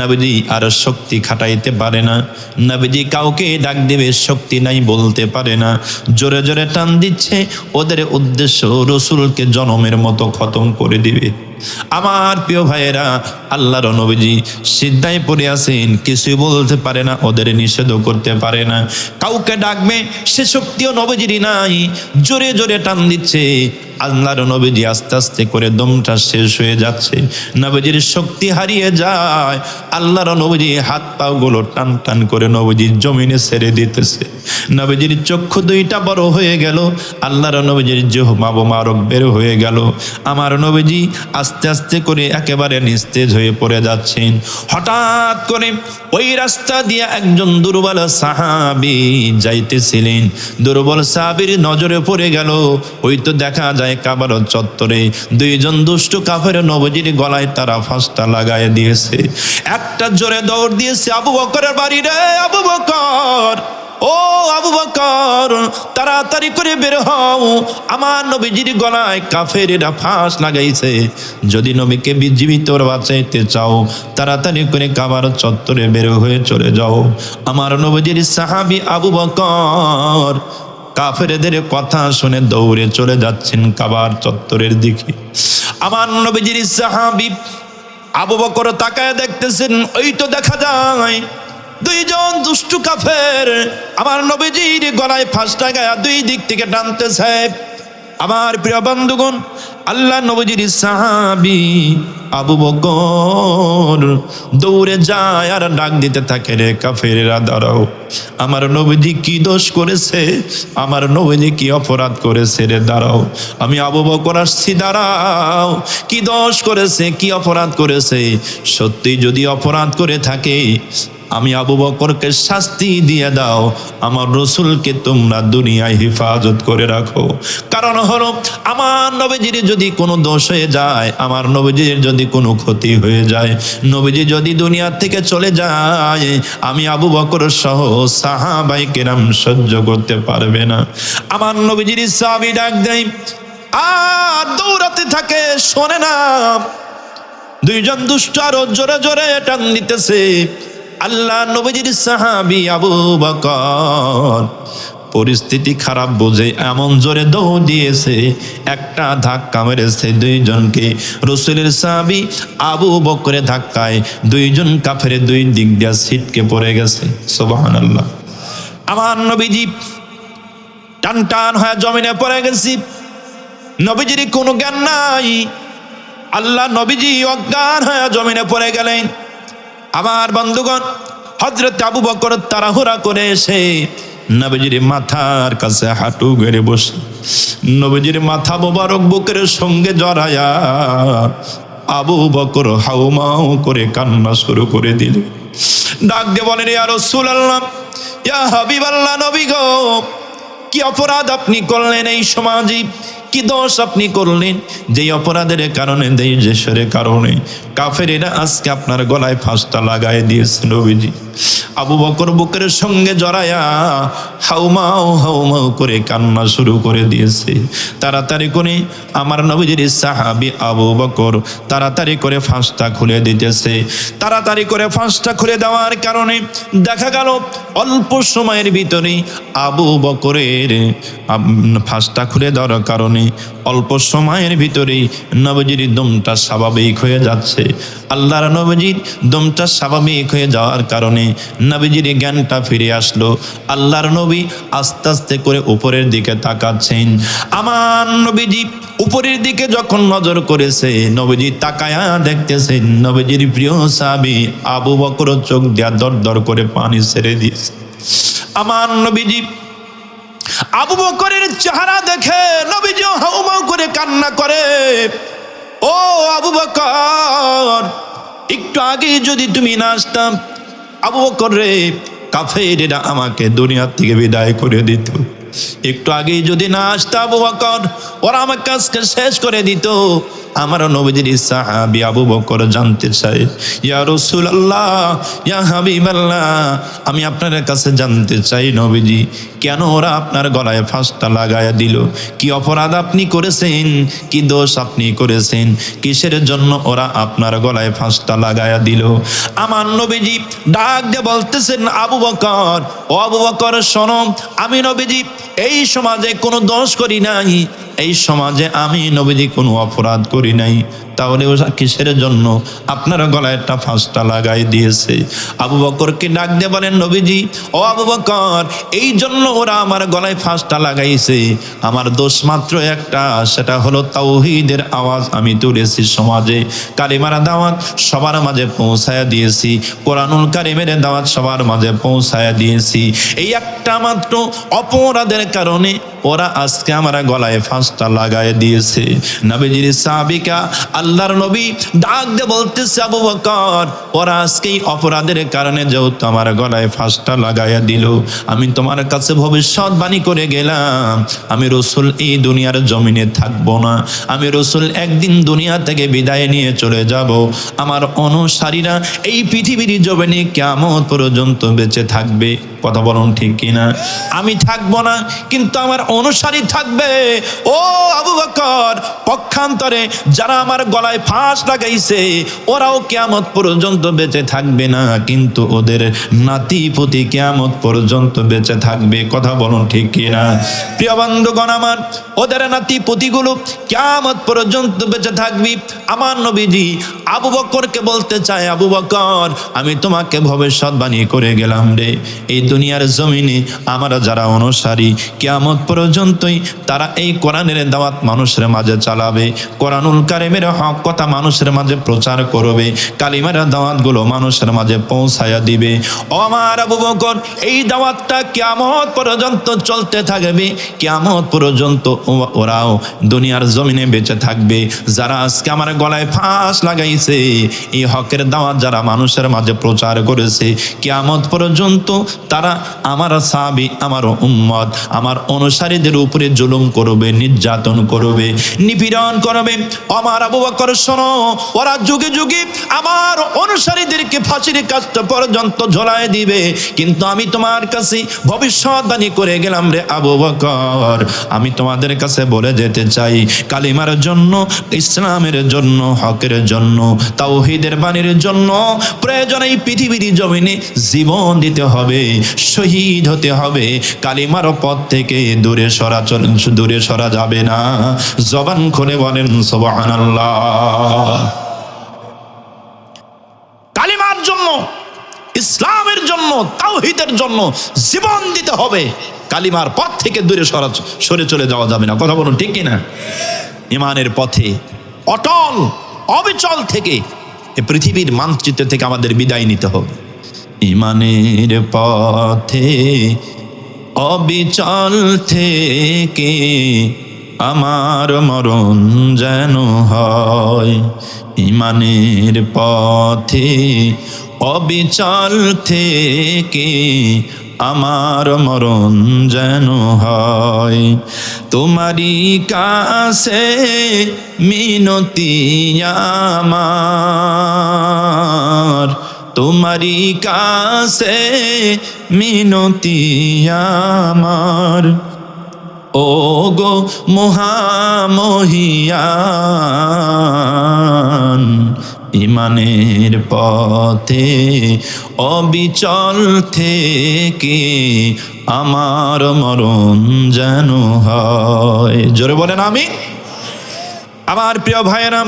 Speaker 1: নবীজি আর শক্তি খাটাইতে পারে না। নবীজি কাউকে ডাক দেবে, শক্তি নাই, বলতে পারে না। জোরে জোরে টান দিচ্ছে, ওদের উদ্দেশ্য রসুলকে জনমের মতো খতম করে দিবে। আমার প্রিয় ভাইয়েরা, আল্লাহর নবীজি সিদ্ধায় পড়ে আছেন, কিছুই বলতে পারে না, ওদের নিষেধও করতে পারে না। কাউকে ডাকবে সে শক্তিও নবীজির নাই, জোরে জোরে টান দিচ্ছে। আল্লাহর নবীজি আস্তে আস্তে করে দমটা শেষ হয়ে যাচ্ছে, নবীজির শক্তি হারিয়ে যায়। আল্লাহর নবীজি হাত পাগুলো টান টান করে নবীজির জমিনে ছেড়ে দিতেছে। নবীজির চক্ষু দুইটা বড় হয়ে গেল, আল্লাহর নবীজির জিহ্বা মোবারক বের হয়ে গেল। আমার নবীজি আস্তে আস্তে করে একেবারে নিস্তেজ হয়ে পড়ে যাচ্ছেন। হঠাৎ করে ওই রাস্তা দিয়ে একজন দুর্বল সাহাবী যাইতেছিলেন। দুর্বল সাহাবীর নজরে পড়ে গেল, ওই তো দেখা যায় কাবার চত্বরে দুইজন দুষ্ট কাফের নবীজির গলায় তারা ফাঁসটা লাগায় দিয়েছে। একটা জোরে দৌড় দিয়েছে আবু বকরের বাড়ি। রে আবু বকর, ও আবু বকর, তাড়াতাড়ি করে বের হও, আমার নবীজির গলায় কাফেরেরা ফাঁস লাগাইছে। যদি নবীকে জীবিত বাঁচাইতে চাও, তাড়াতাড়ি করে কাবার চত্বরে বের হয়ে চলে যাও। আমার নবীজির সাহাবী আবু বকর কাফেরদের কথা শুনে দৌড়ে চলে যাচ্ছেন কাবার চত্বরের দিকে। আমার নবীজির সাহাবী আবু বকর তাকায় দেখতেছেন, ওই তো দেখা যায় দুইজন দুষ্টু কাফের আমার নবীজির গলায় ফাঁস লাগায়া দুই দিক থেকে টানতেছে। আমার প্রিয় বন্ধুগণ, আল্লাহ নবীজির সাহাবী আবু বকর দৌড়ে যায় আর ডাক দিতে থাকে, রে কাফেরেরা দাঁড়াও, আমার নবীজি কি দোষ করেছে, আমার নবীজি কি অপরাধ করেছে, রে দাঁড়াও, আমি আবু বকর আসছি, দাঁড়াও, কি দোষ করেছে, কি অপরাধ করেছে, সত্যি যদি অপরাধ করে থাকে আমি আবু বকরকে শাস্তি দিয়ে দাও, আমার রসুলকে তোমরা দুনিয়ায় হেফাজত করে রাখো। কারণ হলো আমার নবীজির যদি কোনো দোষ হয়ে যায়, আমার নবীজির যদি কোনো ক্ষতি হয়ে যায়, নবীজি যদি দুনিয়া থেকে চলে যায়, আমি আবু বকর সহ সাহাবায়ে কেরাম সহ্য করতে পারবে না। আমার নবীজির সাহাবী ডাক দেয় আর দৌড়াতে থাকে, শোনে না, দুইজন দুষ্ট আরো জোরে জোরে টান দিতেছে। আল্লাহ নবীজির সাহাবী আবু বকর পরিস্থিতি খারাপ বুঝে এমন জোরে দৌড় দিয়েছে, একটা ধাক্কা মেরেছে দুইজনকে। রসুলের সাহাবী আবু বকরের ধাক্কায় দুইজন কাফের দুই দিক দিয়ে ছিটকে পড়ে গেছে। সুবহানাল্লাহ। আমার নবীজি টান টান হয়ে জমিনে পড়ে গেছি, নবীজির কোনো জ্ঞান নাই। আল্লাহ নবীজি অজ্ঞান হয়ে জমিনে পড়ে গেলেন। আমার বন্ধুগণ, হযরত আবু বকর তাড়াহুড়া করে এসে নবীজির মাথার কাছে হাঁটু গেড়ে বসে নবীজির মাথা মোবারক বুকের সঙ্গে জড়ায়া আবু বকর হাউমাউ করে কান্না শুরু করে দিল। ডাক দিয়ে বলেন, ইয়া রাসূলুল্লাহ, ইয়া হাবিবাল্লাহ, নবী গো, কি অপরাধ আপনি করলেন এই সমাজে, কি দোষ আপনি করলেন, যেই অপরাধের কারণে, দেশের কারণে কাফেরেরা আজকে আপনার গলায় ফাঁসটা লাগায় দিয়েছে। নবীজি আবু বকর বুকের সঙ্গে জড়ায়া হাউমাউ হাউমাউ করে কান্না শুরু করে দিয়েছে। তাড়াতাড়ি করে আমার নবীজির সাহাবী আবু বকর তাড়াতাড়ি করে ফাঁসটা খুলে দিতেছে। তাড়াতাড়ি করে ফাঁসটা খুলে দেওয়ার কারণে দেখা গেল অল্প সময়ের ভিতরেই আবু বকরের ফাঁসটা খুলে দেওয়ার কারণে অল্প সময়ের ভিতরেই নবীজির দমটা স্বাভাবিক হয়ে যাচ্ছে। আল্লাহর নবীজির দমটা স্বাভাবিক হয়ে যাওয়ার কারণে নবীজির জ্ঞানটা ফিরে আসলো। আল্লাহর নবী আস্তে আস্তে করে উপরের দিকে তাকাচ্ছেন। আমার নবীজি উপরের দিকে যখন নজর করেছে, নবীজি তাকায়া দেখতেছেন নবীজির প্রিয় সাহাবী আবু বকর চোখ দিয়া দর দর করে পানি ছেড়ে দিয়েছে। আমার নবীজি আবু বকরের চেহারা দেখে নবীজি হাউমাউ করে কান্না করে, ও আবু বকর, একটু আগে যদি তুমি না আসতাম, আবু বকর রে, কাফেরেরা আমাকে দুনিয়া থেকে বিদায় করে দিত। একটু আগে যদি না আসতো আবু বকর, ওরা আমার কাজকে শেষ করে দিত। আমার নবীজির সাহাবী আবু বকর জানতে চায়, ইয়া রাসূলুল্লাহ, ইয়া হাবিবাল্লাহ, আমি আপনার কাছে জানতে চাই নবীজি, কেন ওরা আপনার গলায় ফাঁসটা লাগায়া দিল? কি অপরাধ আপনি করেছেন, কি দোষ আপনি করেছেন, কিসের জন্য ওরা আপনার গলায় ফাঁসটা লাগায়া দিল? আমার নবীজি ডাক দিয়ে বলতেছেন, আবু বকর, ও আবু বকর শোনো, আমি নবীজি এই সমাজে কোনো দোষ করি নাই, এই সমাজে আমি নবীজি কোনো অপরাধ করি নাই, তাহলে ও কিসের জন্য আপনার গলায় একটা ফাঁসটা লাগাই দিয়েছে? আবু বকরকে ডাক দিয়ে বলেন, নবীজি ও আবু বকর, এই জন্য ওরা আমার গলায় ফাঁসটা লাগাইছে। আমার দোষ মাত্র একটা, সেটা হলো তাওহীদের আওয়াজ আমি তুলেছি সমাজে, কালিমার দাওয়াত সবার মাঝে পৌঁছায়া দিয়েছি, কোরআনুল কারীমের দাওয়াত সবার মাঝে পৌঁছায়া দিয়েছি। এই একটা মাত্র অপরাধের কারণে ওরা আজকে আমার গলায় ফাঁসটা লাগায় দিয়েছে। নবীজির সাহাবিকা আল্লাহর নবী ডাক দিয়ে বলতেছে, আবু বকর, ওরা আজকে এই অপরাধের কারণে যেহেতু আমার গলায় ফাঁসটা লাগাইয়া দিল, আমি তোমার কাছে ভবিষ্যৎবাণী করে গেলাম, আমি রাসূল এই দুনিয়ার জমিনে থাকবো না, আমি রাসূল একদিন দুনিয়া থেকে বিদায় নিয়ে চলে যাব। আমার অনুসারীরা এই পৃথিবীর জমিনে কিয়ামত পর্যন্ত বেঁচে থাকবে। কথা বলুন ঠিক কিনা? আমি থাকবো না, কিন্তু আমার অনুসারী থাকবে। ও আবু বকর, পক্ষান্তরে যারা আমার গলায় ফাঁস লাগাইছে ওরাও কিয়ামত পর্যন্ত বেঁচে থাকবে না, কিন্তু ওদের নাতিপুতি কিয়ামত পর্যন্ত বেঁচে থাকবে। কথা বলুন ঠিক কিনা? প্রিয় বন্ধুগণ আমার, ওদের নাতিপুতিগুলো কিয়ামত পর্যন্ত বেঁচে থাকবে। আমার নবীজি আবু বকরকে বলতে চায়, আবু বকর, আমি তোমাকে ভবিষ্যৎবাণী করে গেলাম রে, এই দুনিয়ার জমিনে আমরা যারা অনুসারী কিয়ামত পর্যন্তই তারা এই কোরআনের দাওয়াত মানুষের মাঝে চালাবে, কোরআনুল কারীমের হক কথা মানুষের মাঝে প্রচার করবে, কালিমার দাওয়াতগুলো মানুষের মাঝে পৌঁছায়া দিবে। ও আমার আবু বকর, এই দাওয়াতটা কিয়ামত পর্যন্ত চলতে থাকবে, কিয়ামত পর্যন্ত ওরাও দুনিয়ার জমিনে বেঁচে থাকবে। যারা আজকে আমার গলায় ফাঁস লাগাইছে, এই হকের দাওয়াত যারা মানুষের মাঝে প্রচার করেছে, কিয়ামত পর্যন্ত তারা আমার সাহাবী, আমার উম্মত, আমার অনুসারীদের উপরে জুলুম করবে, নির্যাতন করবে, নিপীড়ন করবে। আমার আবু বকর শোনো, ওরা যুগে যুগে আমার অনুসারীদেরকে ফাঁসির কাজটা পর্যন্ত ঝোলায় দিবে, কিন্তু আমি তোমার কাছে ভবিষ্যৎবাণী করে গেলাম রে আবু বকর, আমি তোমাদের কাছে বলে যেতে চাই, কালিমার জন্য, ইসলামের জন্য, হকের জন্য, তাওহীদের বাণীর জন্য প্রয়োজনে এই পৃথিবীর জমিনে জীবন দিতে হবে, শহীদ হতে হবে। কালিমার পথ থেকে দূরে সরা যাবে না। জবান খুলে বলেন সুবহানাল্লাহ। কালিমার জন্য, ইসলামের জন্য, তাওহীদের জন্য জীবন দিতে হবে। কালিমার পথ থেকে দূরে সরে চলে যাওয়া যাবে না। কথা বলুন ঠিক কিনা? ইমানের পথে অটল অবিচল থেকে এই পৃথিবীর মানচিত্র থেকে আমাদের বিদায় নিতে হবে। ইমানের পথে অবিচল থেকে আমার মরণ যেন হয়, ইমানের পথে অবিচল থেকে আমার মরণ যেন হয়। তোমারই কাছে মিনতি আমার, তোমারই কাছে মিনতি আমার, ও গো মহামহিয়ান, ইমানের পথে অবিচল থেকে আমার মরণ যেন হয়। জোরে বলেন আমিন। আমার প্রিয় ভাইয়েরা,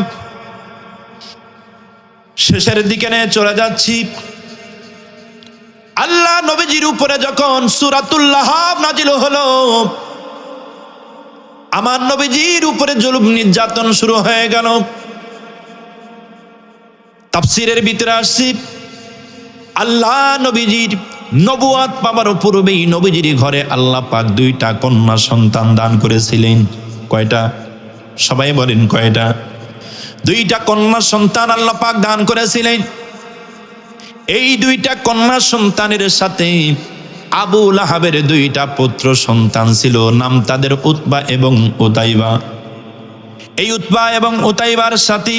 Speaker 1: শেষের দিকে নিয়ে চলে যাচ্ছি। আল্লাহ নবীজির উপরে যখন সূরাতুল লাহাব নাজিল হলো, আমার নবীজির উপরে জুলুম নির্যাতন শুরু হয়ে গেল। তাফসীরের ভিতরে আসছি, আল্লাহ নবীজির নবুয়ত পাবার পূর্বেই নবীজির ঘরে আল্লাহ পাক দুইটা কন্যা সন্তান দান করেছিলেন। কয়টা? সবাই বলেন কয়টা? দুইটা কন্যা সন্তান আল্লাহ পাক দান করেছিলেন। এই দুইটা কন্যা সন্তানের সাথে আবু লাহাবের দুইটা পুত্র সন্তান ছিল, নাম তাদের উতবা এবং উতাইবা। এই উতবা এবং উতাইবার সাথে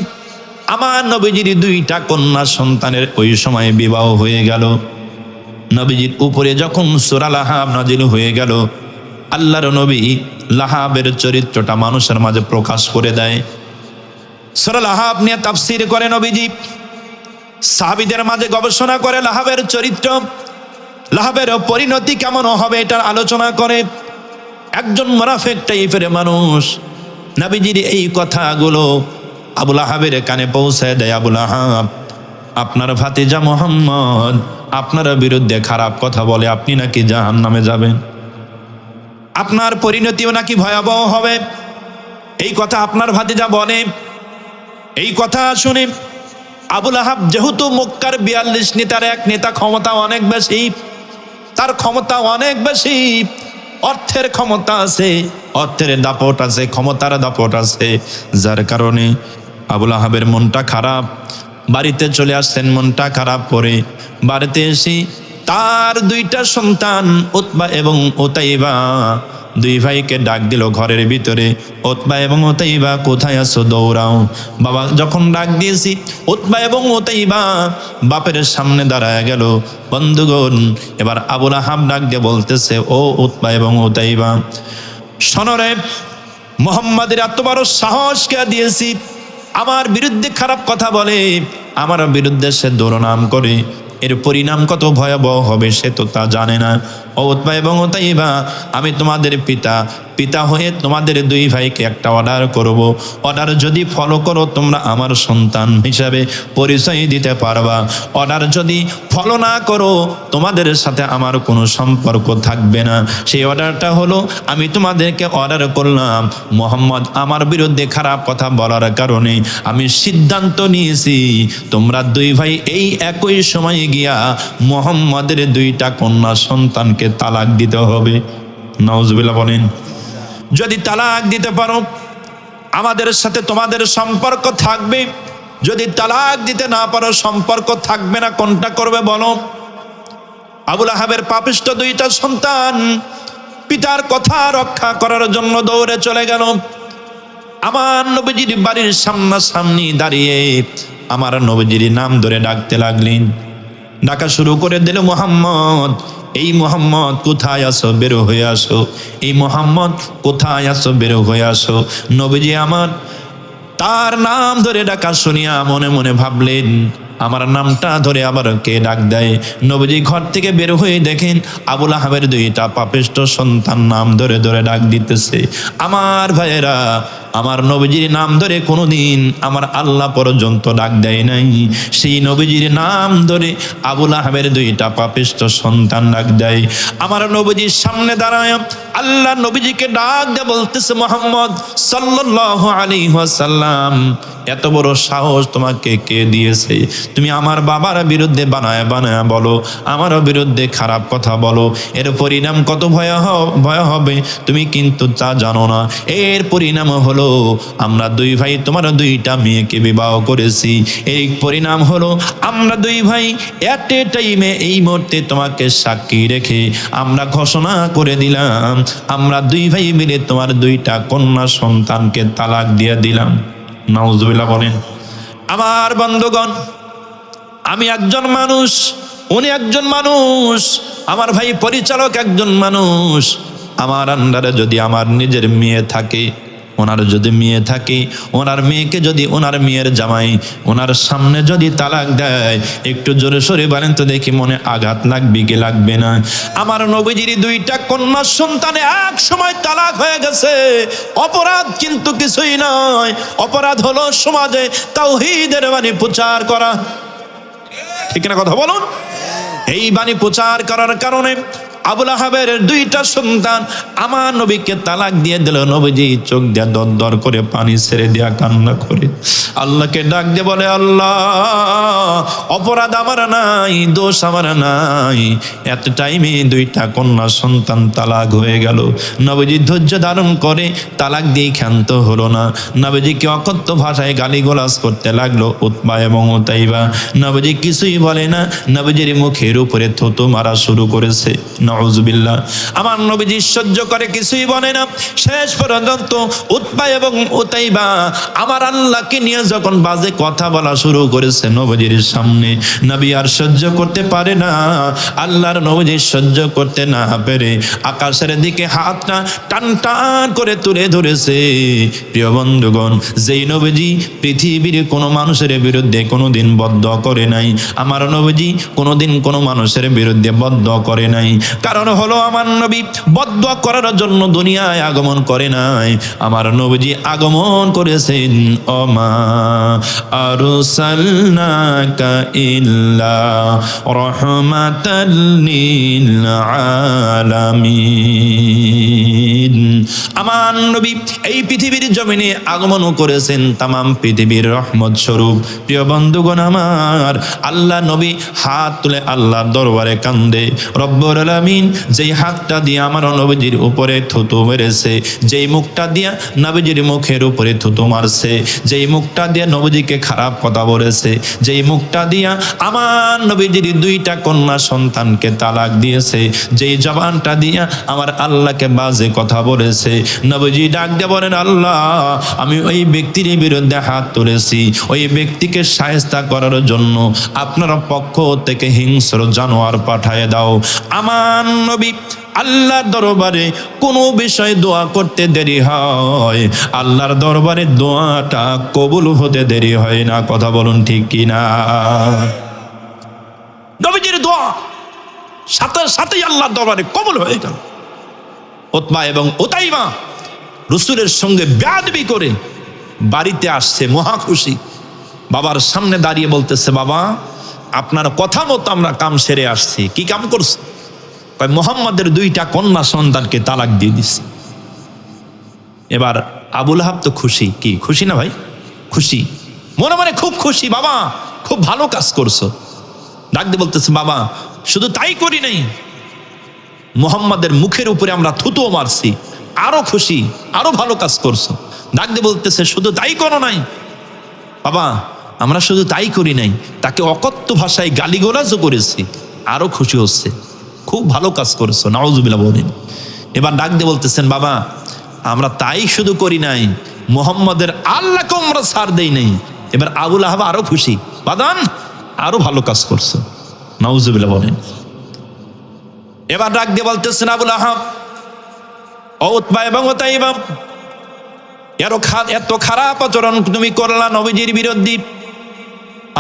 Speaker 1: আমার নবীজির দুইটা কন্যা সন্তানের ওই সময় বিবাহ হয়ে গেল। নবীজির উপরে যখন সূরা লাহাব নাজিল হয়ে গেল, আল্লাহর নবী লাহাবের চরিত্রটা মানুষের মাঝে প্রকাশ করে দেয়। সূরা লাহাব নিয়ে তাফসীর করে নবীজি, সাহাবীদের মাঝে গবেষণা করে লাহাবের চরিত্র, লাহাবের পরিণতি কেমন হবে এটার আলোচনা করে। একজন মুনাফিক টাইপের মানুষ নবীজির এই কথাগুলো আবুল আহাবের কানে পৌঁছায় দেয়, আবুল আহাব, আপনার ভাতিজা মুহাম্মদ আপনার বিরুদ্ধে খারাপ কথা বলে, আপনি নাকি জাহান্নামে যাবেন, আপনার পরিণতিও নাকি ভয়াবহ হবে, এই কথা আপনার ভাতিজা বলে। এই কথা শুনে আবুল আহাব যেহেতু মক্কার 42 নেতার এক নেতা, ক্ষমতা অনেক বেশি, তার ক্ষমতা অনেক বেশি, অর্থের ক্ষমতা আছে, অর্থের দাপট আছে, ক্ষমতার দাপট আছে, যার কারণে আবুল আহাবের মনটা খারাপ। বাড়িতে চলে আসছেন মনটা খারাপ করে। বাড়িতে এসে তার 2টা সন্তান উতবা এবং উতাইবা, 2 ভাইকে ডাক দিল ঘরের ভিতরে, উতবা এবং উতাইবা কোথায় আছো, দৌড়াও। বাবা যখন ডাক দিয়েছি, উতবা এবং উতাইবা বাপের সামনে দাঁড়ায় গেল। বন্ধুগণ, এবার আবুল আহাব ডাক দিয়ে বলতেছে, ও উতবা এবং উতাইবা, শোনরে, মুহাম্মাদের এত বড় সাহস কে দিয়েছি, আমার বিরুদ্ধে খারাপ কথা বলে, আমার বিরুদ্ধে সে দুর্নাম করে, এর পরিণাম কত ভয়াবহ হবে সে তো তা জানে না। ও উতবা এবং উতাইবা, আমি তোমাদের পিতা হয়ে তোমাদের 2 ভাইকে একটা অর্ডার করব। অর্ডার যদি ফলো করো তোমরা আমার সন্তান হিসাবে পরিচয় দিতে পারবা, অর্ডার যদি ফলো না করো তোমাদের সাথে আমার কোনো সম্পর্ক থাকবে না। সেই অর্ডারটা হলো, আমি তোমাদেরকে অর্ডার করলাম, মুহাম্মদ আমার বিরুদ্ধে খারাপ কথা বলার কারণে আমি সিদ্ধান্ত নিয়েছি তোমরা 2 ভাই এই একই সময়ে গিয়া মুহাম্মাদের 2টা কন্যা সন্তানকে তালাক দিতে হবে। নাউজুবিল্লাহ বলেন। যদি তালাক দিতে পারো আমাদের সাথে তোমাদের সম্পর্ক থাকবে, যদি তালাক দিতে না পারো সম্পর্ক থাকবে না। কোনটা করবে বলো? আবুল আহাবের পাপিষ্ঠ 2টা সন্তান পিতার কথা রক্ষা করার জন্য দৌড়ে চলে গেল। আমার নবীজির বাড়ির সামনাসামনি দাঁড়িয়ে আমার নবীজির নাম ধরে ডাকতে লাগলেন। ডাকা শুরু করে দিল, মুহাম্মদ, এই মুহাম্মদ কোথায় আসো, বেরো হয়ে আসো, এই মুহাম্মদ কোথায় আসো, বেরো হয়ে আসো। নবীজি আমার তার নাম ধরে ডাকা শুনিয়া মনে মনে ভাবলেন, আমার নামটা ধরে আবার কে ডাক দেয়। নবীজি ঘর থেকে বের হয়ে দেখেন আবুল আহাবের 2টা পাপিষ্ঠ সন্তান নাম ধরে ধরে ডাক দিতেছে। আমার ভাইয়েরা, আমার নবীজির নাম ধরে কোনোদিন আমার আল্লাহ পর্যন্ত ডাক দেয় নাই, সেই নবীজির নাম ধরে আবুল আহাবের 2টা পাপিষ্ঠ সন্তান ডাক দেয়। আমার নবীজির সামনে দাঁড়ায় আল্লাহ নবীজিকে ডাক দিয়ে বলতেছে, মুহাম্মদ সাল্লাল্লাহু আলাইহি ওয়াসাল্লাম, এত বড় সাহস তোমাকে কে দিয়েছে? তুমি আমার বাবার বিরুদ্ধে বানায় বলো, আমার বিরুদ্ধে খারাপ কথা বলো, এর পরিণাম কত ভয় হবে তুমি কিন্তু তা জানো না। এর পরিণাম হলো আমরা 2 ভাই তোমার 2টা মেয়েকে বিবাহ করেছি। এই পরিণাম হলো আমরা 2 ভাই এট এ টাইমে এই মুহূর্তে তোমাকে সাক্ষী রেখে আমরা ঘোষণা করে দিলাম, আমরা 2 ভাই মিলে তোমার 2টা কন্যা সন্তানকে তালাক দিয়ে দিলাম। নাউজুবিল্লাহ বলেন। আমার বন্ধুগণ, আমি একজন মানুষ, উনি একজন মানুষ, আমার ভাই পরিচালক একজন মানুষ। আমার আন্ডারে যদি আমার নিজের মেয়ে থাকে, ওনার যদি মেয়ে থাকে, ওনার মেয়েকে যদি ওনার মেয়ের জামাই ওনার সামনে যদি তালাক দেয়, একটু জোরে সরে বলেন তো দেখি মনে আঘাত লাগবে কি লাগবে না? আমার নবীজির 2টা কন্যা সন্তানে এক সময় তালাক হয়ে গেছে। অপরাধ কিন্তু কিছুই নয়, অপরাধ হলো সমাজে তাওহীদের বাণী প্রচার করা। ঠিক না কথা বলুন? এই বাণী প্রচার করার কারণে আবুল আহাবের 2টা সন্তান আমার নবীকে তালাক দিয়ে দিল। নবীজি চোখ দিয়ে দর দর করে পানি ছেড়ে দিয়া কান্না করে আল্লাহকে ডাক দিয়ে বলে, আল্লাহ, অপরাধ আমার নাই, দোষ আমার নাই, এত টাইমে 2টা কন্যা সন্তান তালাক হয়ে গেল। নবীজি ধৈর্য ধারণ করে তালাক দিয়ে ক্ষান্ত হলো না। নবীজিকে অকথ্য ভাষায় গালিগালাজ করতে লাগলো উতবা এবং উতাইবা। নবীজি কিছুই বলে না, নবীজির মুখের উপরে থুতু মারা শুরু করেছে। নাউজুবিল্লাহ। আমার নবীজি সহ্য করে কিছুই বলে না। শেষ পর্যন্ত উতবা এবং উতাইবা আমার আল্লাহকে নিয়ে যখন বাজে কথা বলা শুরু করেছে নবীজির সামনে, নবী আর সহ্য করতে পারে না। আল্লাহর নবীজি সহ্য করতে না পেরে আকাশের দিকে হাতটা টান টান করে তুলে ধরেছে। প্রিয় বন্ধুগণ, যেই নবীজি পৃথিবীর কোনো মানুষের বিরুদ্ধে কোনোদিন বদ্দুয়া করে নাই, আমার নবীজি কোনোদিন কোনো মানুষের বিরুদ্ধে বদ্দুয়া করে নাই। কারণ হলো আমার নবী বদদুয়া করার জন্য দুনিয়ায় আগমন করে নাই, আমার নবীজি আগমন করেছেন ওমা আরসালনাকা ইল্লা রাহমাতাল লিল আলামিন। আমার নবী এই পৃথিবীর জমিনে আগমন করেছেন তামাম পৃথিবীর রহমত স্বরূপ। প্রিয় বন্ধুগণ আমার, আল্লাহ নবী হাত তুলে আল্লাহর দরবারে কান্দে, রব্বুল আলামিন যেই হাতটা দিয়ে আমার নবীজির উপরে থুতু মেরেছে, যেই মুখটা দিয়ে নবীজির মুখের উপরে থুতু মারছে, যেই মুখটা দিয়ে নবীজিকে খারাপ কথা বলেছে, যেই মুখটা দিয়া আমার নবীজির দুইটা কন্যা সন্তানকে তালাক দিয়েছে, যেই জবানটা দিয়া আমার আল্লাহকে বাজে কথা বলেছে, নবীজি ডাক দিয়ে বলেন, আল্লাহ আমি ওই ব্যক্তির বিরুদ্ধে হাত তুলেছি, ওই ব্যক্তিকে শায়েস্তা করার জন্য আপনার পক্ষ থেকে হিংস্র জানোয়ার পাঠায় দাও। আমার নবী আল্লাহর দরবারে কোনো বিষয়ে দোয়া করতে দেরি হয়, আল্লাহর দরবারে দোয়াটা কবুল হতে দেরি হয় না। কথা বলুন ঠিক কিনা? নবীজির দোয়া সাথে সাথেই আল্লাহর দরবারে কবুল হয়ে গেল। উতবা এবং উতাইবা রাসূলের সঙ্গে বেয়াদবি করে বাড়িতে আসছে, মহা খুশি, বাবার সামনে দাঁড়িয়ে বলতেছে, বাবা আপনার কথা মতো আমরা কাম সেরে আসছি। কি কাম করছে? মুহাম্মাদের দুইটা কন্যা সন্তানকে তালাক দিয়ে দিছি। এবার আবু লাহাব তো খুশি। কি খুশি না ভাই? খুশি, মনে মনে খুব খুশি। বাবা খুব ভালো কাজ করছো। ডাক দিয়ে বলতেছে, বাবা শুধু তাই করি নাই, মুহাম্মাদের মুখের উপরে আমরা থুতুও মারছি। আরো খুশি, আরো ভালো কাজ করছো। ডাক দিয়ে বলতেছে, শুধু তাই করো নাই বাবা, আমরা শুধু তাই করি নাই, তাকে অকথ্য ভাষায় গালিগালাজও করেছি। আরো খুশি হচ্ছে, খুব ভালো কাজ করেছো, নাউজুবিল্লাহ বলেন। এবার ডাক দিয়ে বলতেছেন, বাবা আমরা তাই শুধু করি নাই, মুহাম্মাদের আল্লাহকে আমরা ছাড় দেই নাই। এবার আবু লাহাব আরো খুশি, বাদান আরো ভালো কাজ করছো, নাউজুবিল্লাহ বলেন। এবার ডাক দিয়ে বলতেছেন, আবু লাহাব, উতবা এবং উতাইবা এত খারাপ আচরণ তুমি করলা নবীজির বিরুদ্ধে,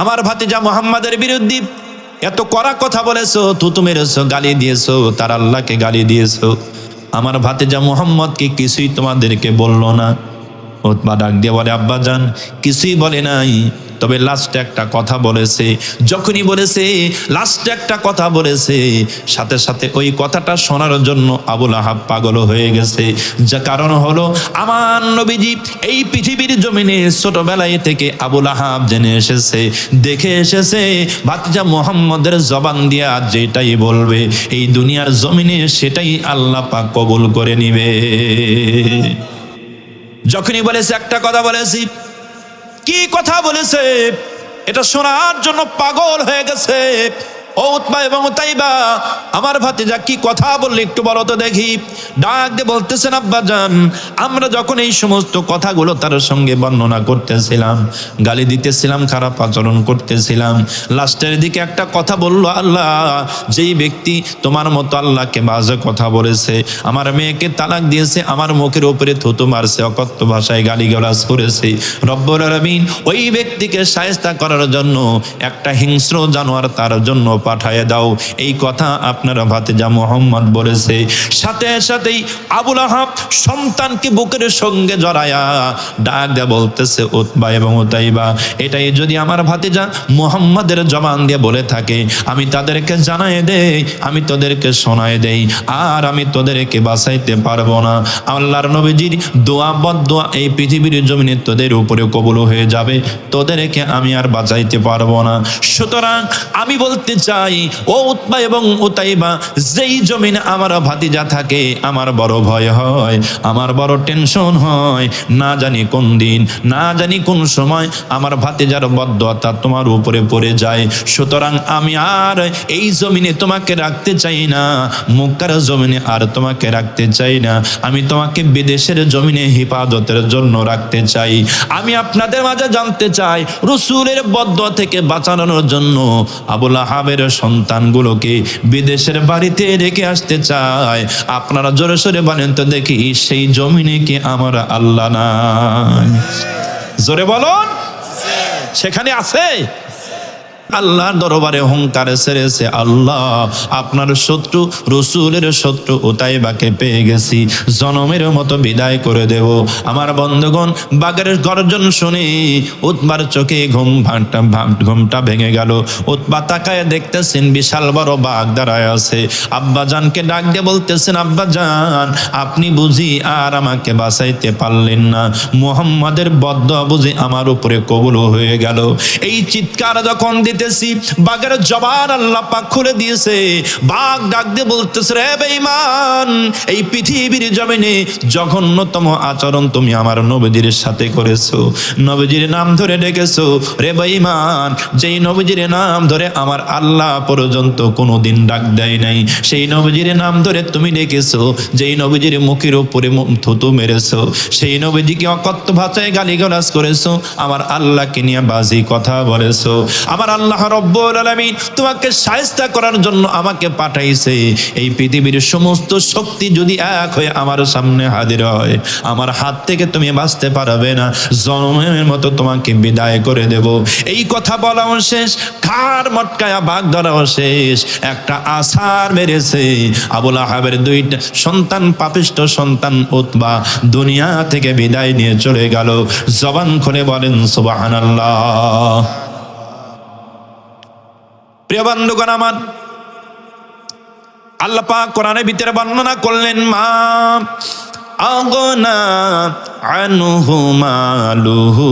Speaker 1: আমার ভাতিজা মুহাম্মাদের বিরুদ্ধে। এত কড়া কথা বলেছো, থুতু মেরেছো, গালি দিয়েছো, তার আল্লাহকে গালি দিয়েছো, আমার ভাতিজা মুহাম্মদকে কিছুই তোমাদেরকে বললো না। উতবা ডাক দিয়ে বলে, আব্বাজান কিছুই বলে নাই, তবে লাস্টে একটা কথা বলেছে। যখনই বলেছে লাস্টে একটা কথা বলেছে, সাথে সাথে ওই কথাটা শোনার জন্য আবু লাহাব পাগল হয়ে গেছে। যা কারণ হলো আমার নবীজি এই পৃথিবীর জমিনে ছোটবেলায় থেকে আবু লাহাব জেনে এসেছে, দেখে এসেছে, ভাতিজা মুহাম্মদের জবান দিয়া যেটাই বলবে এই দুনিয়ার জমিনে সেটাই আল্লাহ পাক কবুল করে নিবে। যখনই বলেছে একটা কথা বলেছি, কি কথা বলেছে এটা শোনার জন্য পাগল হয়ে গেছে। উতবা এবং উতাইবা, আমার ভাতিজা কি কথা বললে একটু বলো তো দেখি। ডাক দিয়ে বলতেছেন, আব্বাজান আমরা যখন এই সমস্ত কথাগুলো তার সঙ্গে বর্ণনা করতেছিলাম, গালি দিতেছিলাম, খারাপ আচরণ করতেছিলাম, লাস্টের দিকে একটা কথা বললো, আল্লাহ যেই ব্যক্তি তোমার মতো আল্লাহকে বাজে কথা বলেছে, আমার মেয়েকে তালাক দিয়েছে, আমার মুখের উপরে থুতু মারছে, অকথ্য ভাষায় গালিগালাজ করেছে, রব্বুল আলামিন ওই ব্যক্তিকে শায়েস্তা করার জন্য একটা হিংস্র জানোয়ার তার জন্য পাঠায় দাও। এই কথা আপনার ভাতিজা মুহাম্মদ বলেছে। সাথে সাথেই আবু লাহাব সন্তানকে বুকের সঙ্গে জড়ায়া ডাক দিয়ে বলতেছে, উতবা এবং উতাইবা এটাই যদি আমার ভাতিজা মুহাম্মাদের জবান দিয়ে বলে থাকে, আমি তাদেরকে জানাই দেই, আমি তোদেরকে শোনায় দেই, আর আমি তোদেরকে বাঁচাইতে পারবো না। আল্লাহর নবীজির দোয়া বদদোয়া এই পৃথিবীর জমিনে তোদের উপরে কবুল হয়ে যাবে, তোদেরকে আমি আর বাঁচাইতে পারবো না। সুতরাং আমি বলতে চাই, ও উতবা এবং উতাইবা, যেই জমিনে আমার ভাতিজা থাকে আমার বড় ভয় হয়, আমার বড় টেনশন হয়, না জানি কোন দিন, না জানি কোন সময় আমার ভাতিজার বদদোয়াটা তোমার উপরে পড়ে যায়। সুতরাং আমি আর এই জমিনে তোমাকে রাখতে চাই না, মক্কার জমিনে আর তোমাকে রাখতে চাই না, আমি তোমাকে বিদেশের জমিনে হিফাজতের জন্য রাখতে চাই। আমি আপনাদের মাঝে জানতে চাই, রাসূলের বদদোয়া থেকে বাঁচানোর জন্য আবু লাহাবের সন্তানগুলোকে বিদেশের বাড়িতে রেখে আসতে চায়। আপনারা জোরে সোরে বলেন তো দেখি, সেই জমিনে কি আমার আল্লাহ নাই? জোরে বলুন, সেখানে আছে। আল্লাহর দরবারে হুঙ্কারে ছেড়েছে, আল্লাহ আপনার শত্রু রসুলের শত্রু উতাইবাকে পেয়ে গেছি, জনমের মতো বিদায় করে দেব। আমার বন্ধুগণ, বাঘের গর্জন শুনে উতবার চোখে ঘুমটা ভেঙে গেল। উতবা তাকায় দেখতেছেন বিশাল বড় বাঘ দাঁড়ায় আছে। আব্বাজানকে ডাক দিয়ে বলতেছেন, আব্বাজান আপনি বুঝি আর আমাকে বাঁচাইতে পারলেন না, মুহাম্মাদের বদদুয়া বুঝি আমার উপরে কবুল হয়ে গেল। এই চিৎকার যখন দিতেছি, বাঘের জবান আল্লাহ পাক খুলে দিয়েছে। বাঘ ডাক দিয়ে বলতেছে, রে বেঈমান, এই পৃথিবীর জমিনে জঘন্যতম আচরণ তুমি আমার নবীজির সাথে করেছো, নবীজির নাম ধরে ডেকেছো। রে বেঈমান, যেই নবীজির নাম ধরে আমার আল্লাহ পর্যন্ত কোনোদিন ডাক দেয় নাই, সেই নবীজির নাম ধরে তুমি ডেকেছো। যেই নবীজির মুখের উপরে থুতু মেরেছো, সেই নবীজিকে অকথ্য ভাষায় গালিগালাজ করেছো, আমার আল্লাহকে নিয়ে বাজি কথা বলেছো। আমার আল্লাহ রব্বুল আলামিন তোমাকে শায়েস্তা করার জন্য আমাকে পাঠাইছে। এই পৃথিবীর সমস্ত শক্তি যদি এক হয়ে আমার সামনে হাজির হয়, আমার হাত থেকে তুমি বাঁচতে পারবে না, জনমের মতো তোমাকে বিদায় করে দেব। এই কথা বলাও শেষ, কার মটকায়া বাঘ ধরাও শেষ, একটা আছাড় মেরেছে। আবুল আহাবের দুইটা সন্তান, পাপিষ্ঠ সন্তান উতবা দুনিয়া থেকে বিদায় নিয়ে চলে গেল। জবান খুলে বলেন সুবহানাল্লাহ। প্রিয় বন্ধুগণ আমার, আল্লাহ পাক কোরআনের ভিতরে বর্ণনা করলেন, মা আগনা আনহু মালুহু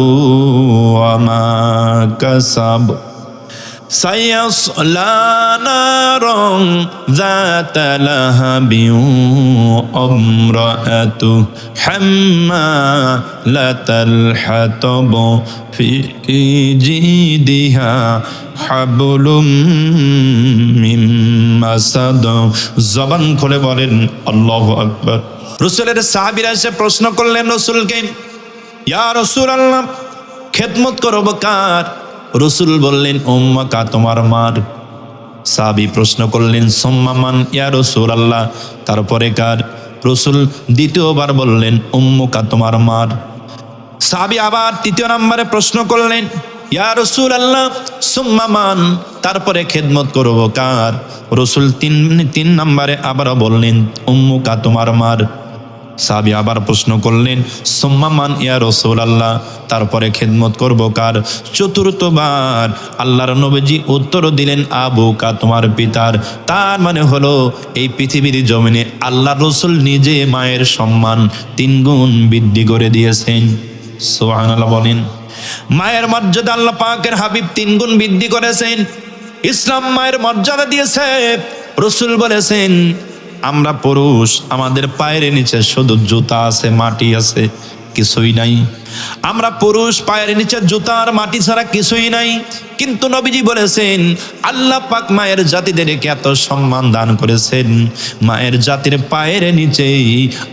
Speaker 1: ওয়া মা কাসাব সায়াসলা নারন যাতা লাহাবিন আমরাতু হাম্মালাতাল হাতাব ফি জিদিহা হাবলুম মিন মাসাদ। জবান খুলে বলেন আল্লাহু আকবার। রাসূলের সাহাবীরা এসে প্রশ্ন করলেন রাসূলকে, ইয়া রাসূলুল্লাহ, খেদমত করব কার? রাসূল বললেন, উম্মাকা, তোমার মার। সাহাবী প্রশ্ন করলেন, সুম্মা মান ইয়া রাসূলুল্লাহ, তারপরে কার? রাসূল দ্বিতীয়বার বললেন, উম্মুকা, তোমার মার। সাহাবী আবার তৃতীয় নম্বরে প্রশ্ন করলেন, ইয়া রাসূলুল্লাহ সুম্মা মান, তারপরে খেদমত করব কার? রাসূল তিন নম্বরে আবার বললেন, উম্মুকা, তোমার মার। সাহাবী আবার প্রশ্ন করলেন, সুম্মা মান ইয়া রাসূলুল্লাহ, তারপরে খেদমত করব কার? চতুর্থবার আল্লাহর নবীজি উত্তর দিলেন, আবুকা, তোমার পিতার। তার মানে হলো এই পৃথিবীর জমিনে আল্লাহর রাসূল নিজে মায়ের সম্মান 3 গুণ বৃদ্ধি করে দিয়েছেন। সুবহানাল্লাহ বলেন। মায়ের মর্যাদা আল্লাহ পাকের হাবিব 3 গুণ বৃদ্ধি করেছেন। ইসলাম মায়ের মর্যাদা দিয়েছে। রাসূল বলেছেন, আমরা পুরুষ, আমাদের পায়ের নিচে শুধু জুতা আছে, মাটি আছে, কিছুই নাই। আমরা পুরুষ, পায়ের নিচে জুতা আর মাটি ছাড়া কিছুই নাই। কিন্তু নবীজি বলেছেন, আল্লাহ পাক মায়ের জাতিদেরকে এত সম্মান দান করেছেন, মায়ের জাতির পায়ের নিচেই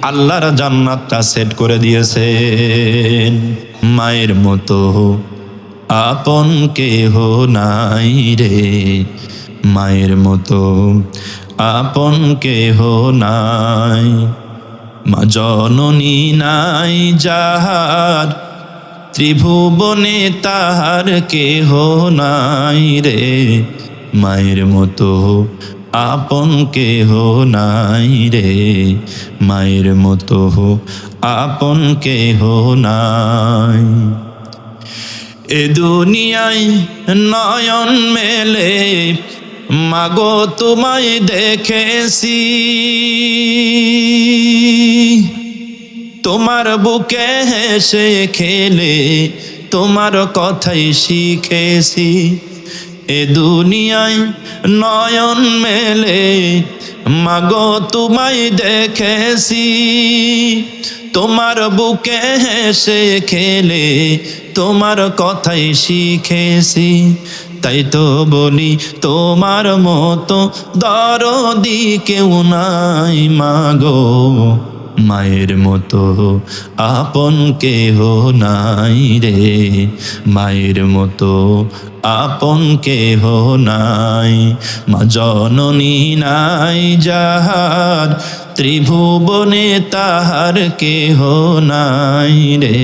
Speaker 1: আল্লাহর জান্নাতটা সেট করে দিয়েছেন। মায়ের মতো আপন কেহ নাই রে, মায়ের মতো আপন কেহ নাই। মা জননী নাই যাহার, ত্রিভুবনে তাহার কেহ নাই রে, মায়ের মতো আপন কেহ নাই রে, মায়ের মতো আপন কেহ নাই। এ দুনিয়ায় নয়ন মেলে মাগো তোমায় দেখেছি, তোমার বুকে হেসে খেলে তোমার কথাই শিখেছি। এ দুনিয়ায় নয়ন মেলে মাগো তোমায় দেখেছি, তোমার বুকে হেসে খেলে তোমার কথাই শিখেছি। তাই তো বলি তোমার মতো দরদি কেউ নাই মাগো, মায়ের মতো আপন কেহ নাই রে, মায়ের মতো আপন কেহ নাই। মা জননী নাই যাহার, ত্রিভুবনে তাহার কেহ নাই রে,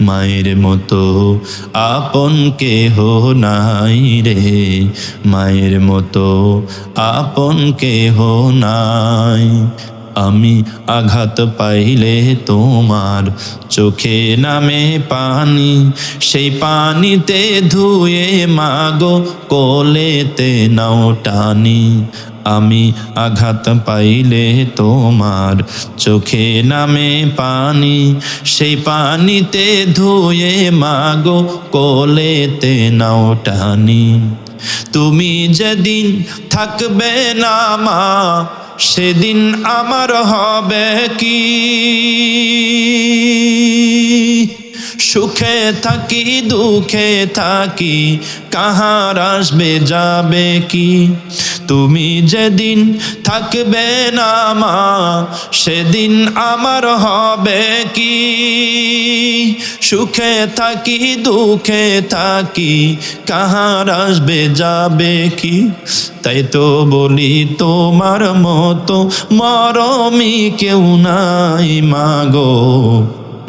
Speaker 1: মায়ের মতো আপন কেহ নাই রে, মায়ের মতো আপন কেহ নাই। আমি আঘাত পাইলে তোমার চোখে নামে পানি, সেই পানিতে ধুয়ে মাগো কোলেতে নাও টানি। আমি আঘাত পাইলে তোমার চোখে নামে পানি, সেই পানিতে ধুয়ে মাগো কোলেতে নাও টানি। তুমি যেদিন থাকবে না মা, সেদিন আমার হবে কি? সুখে থাকি দুঃখে থাকি কাহার আসবে যাবে কি? তুমি যেদিন থাকবে না মা, সেদিন আমার হবে কি? সুখে থাকি দুঃখে থাকি কাহার আসবে যাবে কি? তাই তো বলি তোমার মতো মরমি কেউ নাই মাগো,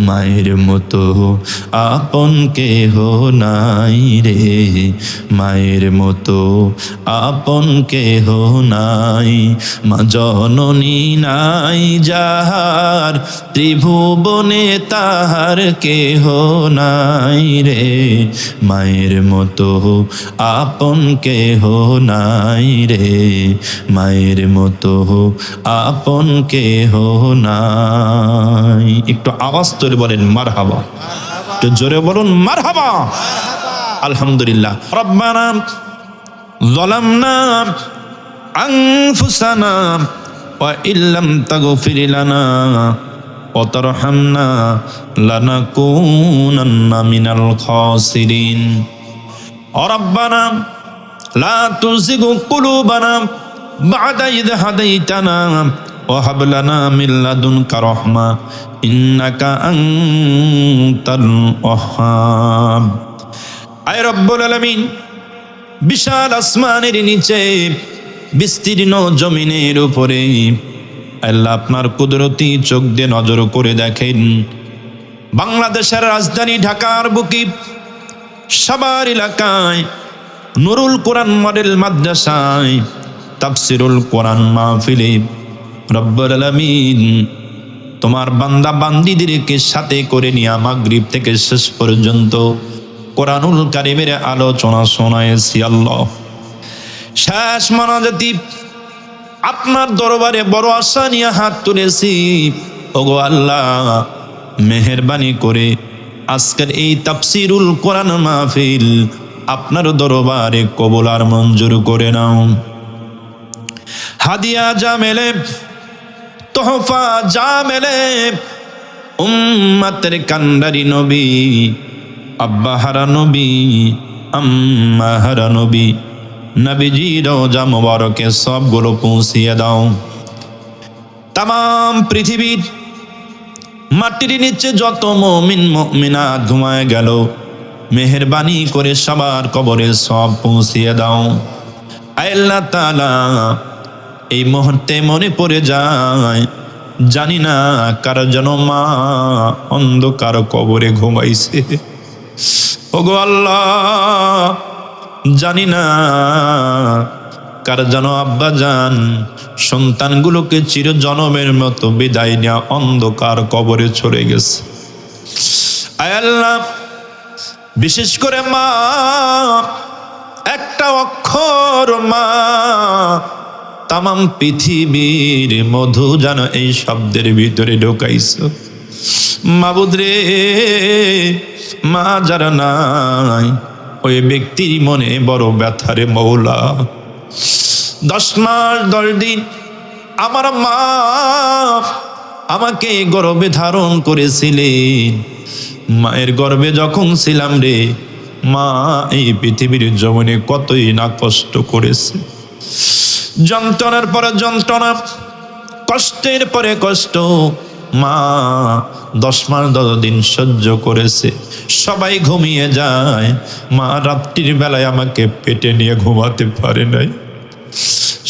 Speaker 1: মায়ের মতো আপন কেহ নাই রে, মায়ের মতো আপন কেহ নাই। মা জননী নাই যাহার, ত্রিভুবনে তাহার কেহ নাই রে, মায়ের মতো আপন কেহ নাই রে, মায়ের মতো আপন কেহ নাই। একটু আওয়াজ করে বলেন মারহাবা, একটু জোরে বলুন মারহাবা। আলহামদুলিল্লাহ। রব্বানা যালামনা আনফুসানা ওয়া ইল্লাম তাগফির লানা ওয়া তারহামনা লানাকুনান্না মিনাল খাসিরিন। রব্বানা লা তুযিগ কুলুবানা বা'দা ইয হাদাইতানা ওয়া হাব লানা মিন লাদুনকা রাহমা ইন্নাকা আনতাল ওয়াহ্হাব। আয় রব্বুল আলামিন, বিশাল আসমানের নিচে বিস্তীর্ণ জমিনের উপরে আল্লাহ আপনার কুদরতি চোখ দিয়ে নজর করে দেখেন, বাংলাদেশের রাজধানী ঢাকার বুকে সাভার এলাকায় নুরুল কোরআন মডেল মাদ্রাসায় তাফসিরুল কোরআন মাহফিলে রব্বুল আলামিন তোমার বান্দা বান্দীদেরকে সাথে করে নিয়ে মাগরিব থেকে শেষ পর্যন্ত কোরআনুল কারীমের আলোচনা শোনায়েছি। আল্লাহ, শেষ মোনাজাতি আপনার দরবারে বড় আশা নিয়ে হাত তুলেছি। ওগো আল্লাহ, মেহেরবানি করে আজকের এই তাফসিরুল কোরআন মাহফিল আপনার দরবারে কবুল আর মঞ্জুর করে নাও। হাদিয়া যা মেলে, তোহফা যা মেলে, উম্মতের কান্ডারি নবী, আব্বা হারা নবী, আম্মা হারা নবী, নবীজি রওজা মুবারকে সবগুলো পৌঁছিয়ে দাও। তাম পৃথিবীর মাটির নিচে যত মুমিন মুমিনাত ঘুমায় গেল, মেহেরবানি করে সবার কবরে সব পৌঁছিয়ে দাও। আল্লাহ তাআলা, এই মুহূর্তে মনে পড়ে যায়, জানি না কার যেন মা অন্ধকার কবরে ঘুমাইছে। ওগো আল্লাহ, জানি না কার যেন আব্বা জান সন্তানগুলোকে চির জনমের মতো বিদায় নেওয়া অন্ধকার কবরে চলে গেছে। আয় আল্লাহ, বিশেষ করে মা, একটা অক্ষর মা, তামাম পৃথিবীর মধু যেন এই শব্দের ভিতরে ঢোকাইছো। মাবুদ রে, মা যারা নাই ওই ব্যক্তির মনে বড় ব্যথারে মৌলা। 10 মাস 10 দিন আমার মা আমাকে গর্ভে ধারণ করেছিলেন। মায়ের গর্ভে যখন ছিলাম রে, মা এই পৃথিবীর জমিনে কতই না কষ্ট করেছে। যন্ত্রণার পরে যন্ত্রণা, কষ্টের পরে কষ্ট মা 10 মাস 10 দিন সহ্য করেছে। সবাই ঘুমিয়ে যায়, মা রাত্রির বেলায় আমাকে পেটে নিয়ে ঘুমাতে পারে নাই।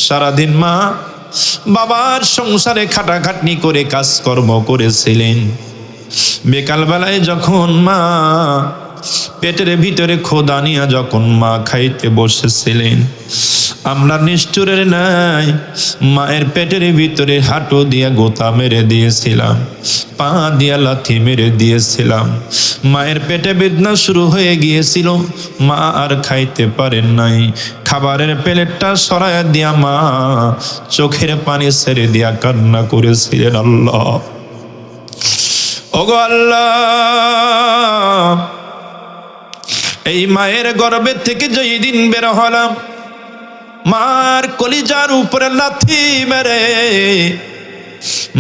Speaker 1: সারাদিন মা বাবার সংসারে খাটাখাটনি করে কাজকর্ম করেছিলেন। বিকালবেলায় যখন মা পেটের ভিতরে খোদা নিয়া যখন মা খাইতে বসেছিলেন, আমরা নিষ্ঠুরের নাই মায়ের পেটের ভিতরে হাঁটু দিয়া গোতা মেরে দিয়েছিলাম, পা দিয়া লাথি মেরে দিয়েছিলাম। মায়ের পেটে বেদনা শুরু হয়ে গিয়েছিল, মা আর খাইতে পারেন নাই। খাবারের প্লেটটা সরাইয়া দিয়া মা চোখের পানি ছেড়ে দিয়া কান্না করেছিলেন। আল্লাহ, ওগো আল্লাহ, এই মায়ের গর্ভে থেকে যেই দিন বের হলাম, মার কলিজার উপরে লাথি মেরে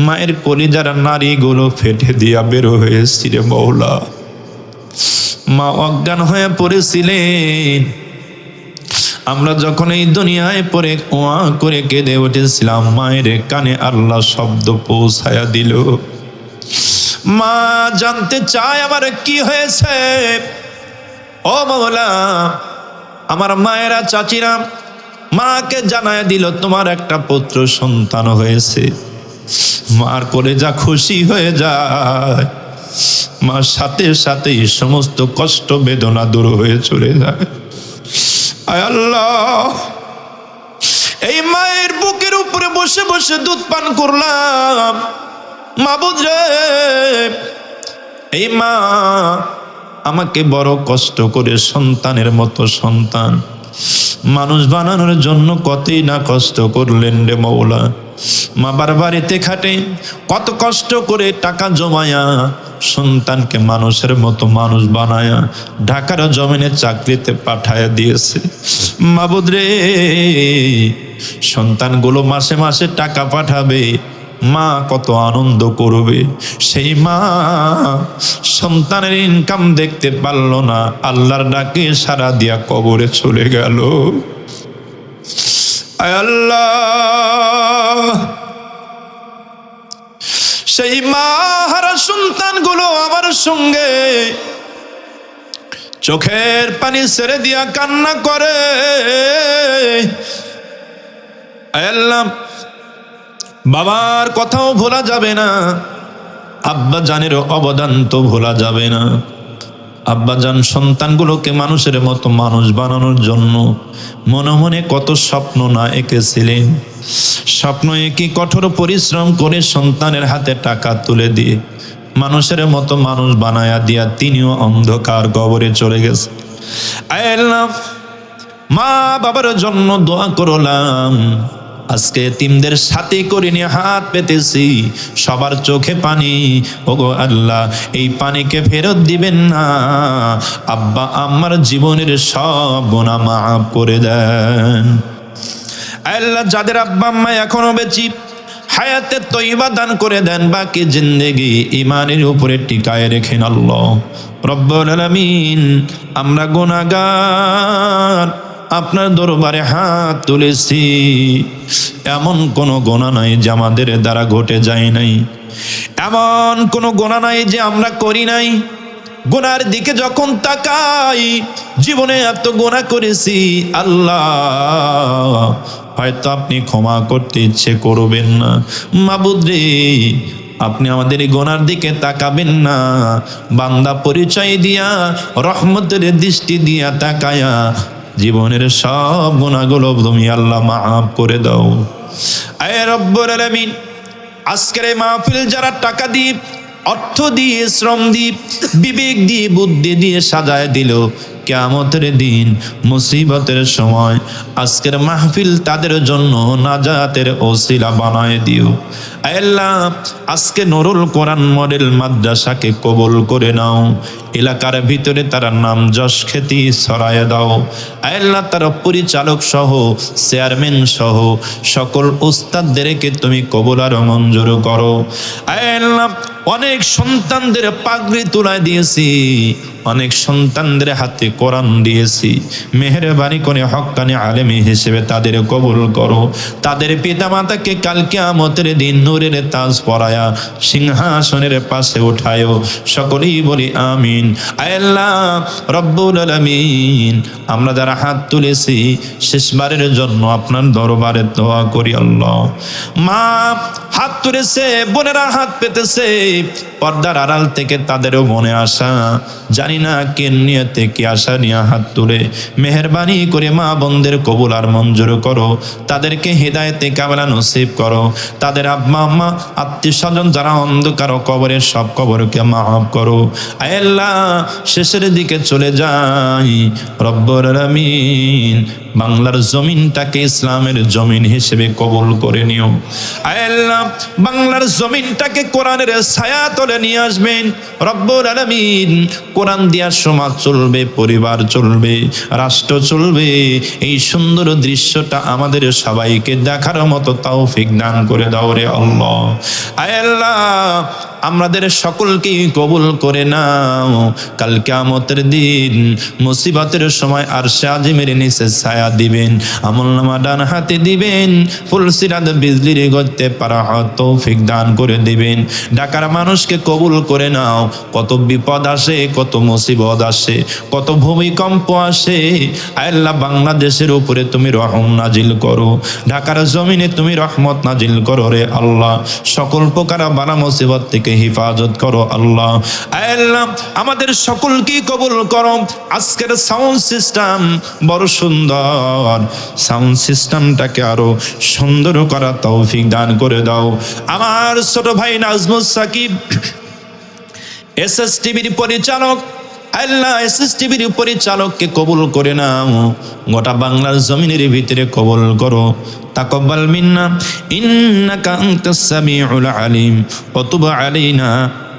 Speaker 1: মায়ের কলিজার নাড়িগুলো ফেটে দিয়া বের হয়েছিল মৌলা। মা অজ্ঞান হয়ে পড়েছিলেন। আমরা যখন এই দুনিয়ায় পড়ে ওয়া করে কেঁদে উঠেছিলাম, মায়ের কানে আল্লাহ শব্দ পৌঁছায়া দিল। মা জানতে চায় আমার কি হয়েছে। ও মৌলা, আমার মায়েরা চাচিরা মাকে জানায় দিল তোমার একটা পুত্র সন্তান হয়েছে। মার কলেজা খুশি হয়ে যায়, মার সাথে সাথেই সমস্ত কষ্ট বেদনা দূর হয়ে চলে যায়। আয় আল্লাহ, এই মায়ের বুকের উপরে বসে বসে দুধ পান করলাম। মাবুদ রে, এই মা আমাকে বড় কষ্ট করে সন্তানের মতো সন্তান মানুষ বানানোর জন্য কতই না কষ্ট করলেন রে মৌলা। মা বাড়িতে খাটে কত কষ্ট করে টাকা জমায়া সন্তানকে মানুষের মতো মানুষ বানায়া ঢাকার জমিনে চাকরিতে পাঠায়া দিয়েছে। মাবুদ রে, সন্তানগুলো মাসে মাসে টাকা পাঠাবে, মা কত আনন্দ করবে। সেই মা সন্তানের ইনকাম দেখতে পারল না, আল্লাহর ডাকে সারা দিয়া কবরে চলে গেল। আয় আল্লাহ, সেই মা হারা সন্তানগুলো আমার সঙ্গে চোখের পানি ছেড়ে দিয়া কান্না করে। আয় আল্লাহ, বাবার কথাও ভোলা যাবে না, আব্বা জানেরও অবদান তো ভোলা যাবে না। আব্বা জান সন্তানগুলোকে মানুষের মতো মানুষ বানানোর জন্য মনে মনে কত স্বপ্ন না এঁকেছিলেন। স্বপ্ন এঁকে কঠোর পরিশ্রম করে সন্তানের হাতে টাকা তুলে দিয়ে মানুষের মতো মানুষ বানায়া দিয়া তিনিও অন্ধকার কবরে চলে গেছে। আল্লাহ, মা বাবার জন্য দোয়া করলাম। আজকে এতিমদের সাথে করে নিয়ে হাত পেতেছি, সবার চোখে পানি। ওগো আল্লাহ, এই পানিকে ফেরত দিবেন না। আব্বা আমার জীবনের সব গুনাহ মাফ করে দেন। আল্লাহ, যাদের আব্বা আম্মা এখনো বেঁচে, হায়াতে তৈবা দান করে দেন, বাকি জিন্দেগি ইমানের উপরে টিকায় রেখেন আল্লাহ রব্বুল আলামিন। আমরা গুনাহগার, আপনার দরবারে হাত তুলেছি। এমন কোনো গুনাহ নাই যে আমাদের দ্বারা ঘটে যায় নাই, এমন কোনো গুনাহ নাই যে আমরা করি নাই। গুনার দিকে যখন তাকাই, জীবনে এত গুনাহ করেছি আল্লাহ, হয়তো আপনি ক্ষমা করতে ইচ্ছে করবেন না। মাবুদ রে, আপনি আমাদের এই গুনার দিকে তাকাবেন না। বান্দা পরিচয় দিয়া, রহমতের দৃষ্টি দিয়া তাকায়া জীবনের সব গুনাহগুলো তুমি আল্লাহ মাফ করে দাও। আয় রব্বুল আলামিন, আজকের এই মাহফিল যারা টাকা দিয়ে, অর্থ দিয়ে, শ্রম দিয়ে, বিবেক দিয়ে, বুদ্ধি দিয়ে সাজায় দিল, কিয়ামতের দিন মুসিবতের সময় আজকের মাহফিল তাদের জন্য নাজাতের ওসিলা বানায় দিও। আল্লাহ, আজকে নুরুল কোরআন মডেল মাদ্রাসাকে কবুল করে নাও। এলাকার ভিতরে তারা নাম যশ খ্যাতি ছড়ায় দাও। আল্লাহ, তারা পরিচালক সহ, চেয়ারম্যান সহ সকল উস্তাদদেরকে তুমি কবুল আর মঞ্জুর করো। আল্লাহ, অনেক সন্তানদের পাগড়ি তুলায় দিয়েছি, অনেক সন্তানদের হাতে কোরআন দিয়েছি। মেহেরবানি করে হক্কানি আলেমী হিসেবে তাদের কবুল করো। তাদের পিতামাতাকে কাল কিয়ামতের দিন নূরের তাজ পরায়া সিংহাসনের পাশে উঠায়ো। সকলেই বলি আমিন। আয় আল্লাহ রব্বুল আলামিন, আমরা যারা হাত তুলেছি শেষবারের জন্য আপনার দরবারে দোয়া করি আল্লাহ। মা হাত তুলেছে, বোনেরা হাত পেতেছে, পর্দার আড়াল থেকে তাদেরও মনে আসা, জানি না কে নিয়তে কি আশা নিয়ে হাত তুলে, মেহেরবানি করে মা বোনদের কবুল আর মঞ্জুর করো। তাদেরকে হেদায়েতে কামেলা নসিব করো। তাদের আব্বা আম্মা আত্মীয় স্বজন যারা অন্ধকার কবরের সব কবরকে মাফ করো। আয় আল্লাহ শেষের দিকে চলে যাই, রব্বুল আলামিন বাংলার জমিনটাকে ইসলামের জমিন হিসেবে কবুল করে নিও। আয় আল্লাহ বাংলার জমিনটাকে কোরআনের ছায়া তলে নিয়ে আসবেন রব্বুল আলামিন। কোরআন দিয়া সমাজ চলবে, পরিবার চলবে, রাষ্ট্র চলবে। এই সুন্দর দৃশ্যটা আমাদের সবাইকে দেখার মতো তৌফিক দান করে দাও রে আল্লাহ। আয় আল্লাহ আমাদের সকলকেই কবুল করে নাও। কাল কিয়ামতের দিন মুসিবতের সময় আরশে আজিমের নিচে ছায়া দিবেন, আমলনামা ডান হাতে দিবেন, ফুলসিরাত বিজলির গতিতে পারাহাত তৌফিক দান করে দিবেন। ঢাকার মানুষকে কবুল করে নাও। কত বিপদ আসে, কত মুসিবত আসে, কত ভূমিকম্প আসে, আল্লাহ বাংলাদেশের উপরে তুমি রহম নাজিল করো। ঢাকার জমিনে তুমি রহমত নাজিল করো রে আল্লাহ। সকল প্রকার বালা মুসিবত থেকে হিফাজত করো আল্লাহ। আল্লাহ আমাদের সকলকে কবুল করো। আজকের সাউন্ড সিস্টেম বড় সুন্দর, সাউন্ড সিস্টেমটাকে আরো সুন্দর করা তৌফিক দান করে দাও। আমার ছোট ভাই নাজমুস সাকিব এসএসটিভির পরিচালক, আল্লাহ এসএসটিভির পরিচালককে কবুল করে নাও। গোটা বাংলার জমিনের ভিতরে কবুল করো। তাকাব্বাল মিন্না ইন্নাকা আনতাস সামিউল আলিম ওয়া তুব আলাইনা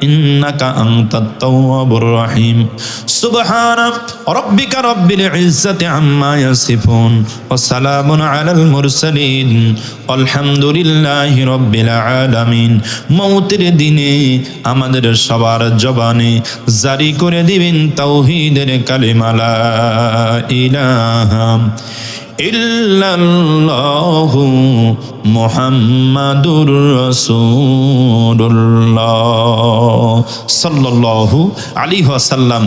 Speaker 1: ইন্নাকা আনতাত তাওয়াবুর রহিম। সুবহানা রাব্বিকা রাব্বিল ইজ্জাতি আম্মা ইয়াসিফুন ওয়া সালামুন আলাল মুরসালিন আলহামদুলিল্লাহি রাব্বিল আলামিন। মৌতের দিনে আমাদের সবার জবানে জারি করে দিবেন তাওহীদের কালিমা লা ইলাহা ইল্লাল্লাহু মুহাম্মাদুর রাসূলুল্লাহ সাল্লাল্লাহু আলাইহি ওয়াসাল্লাম।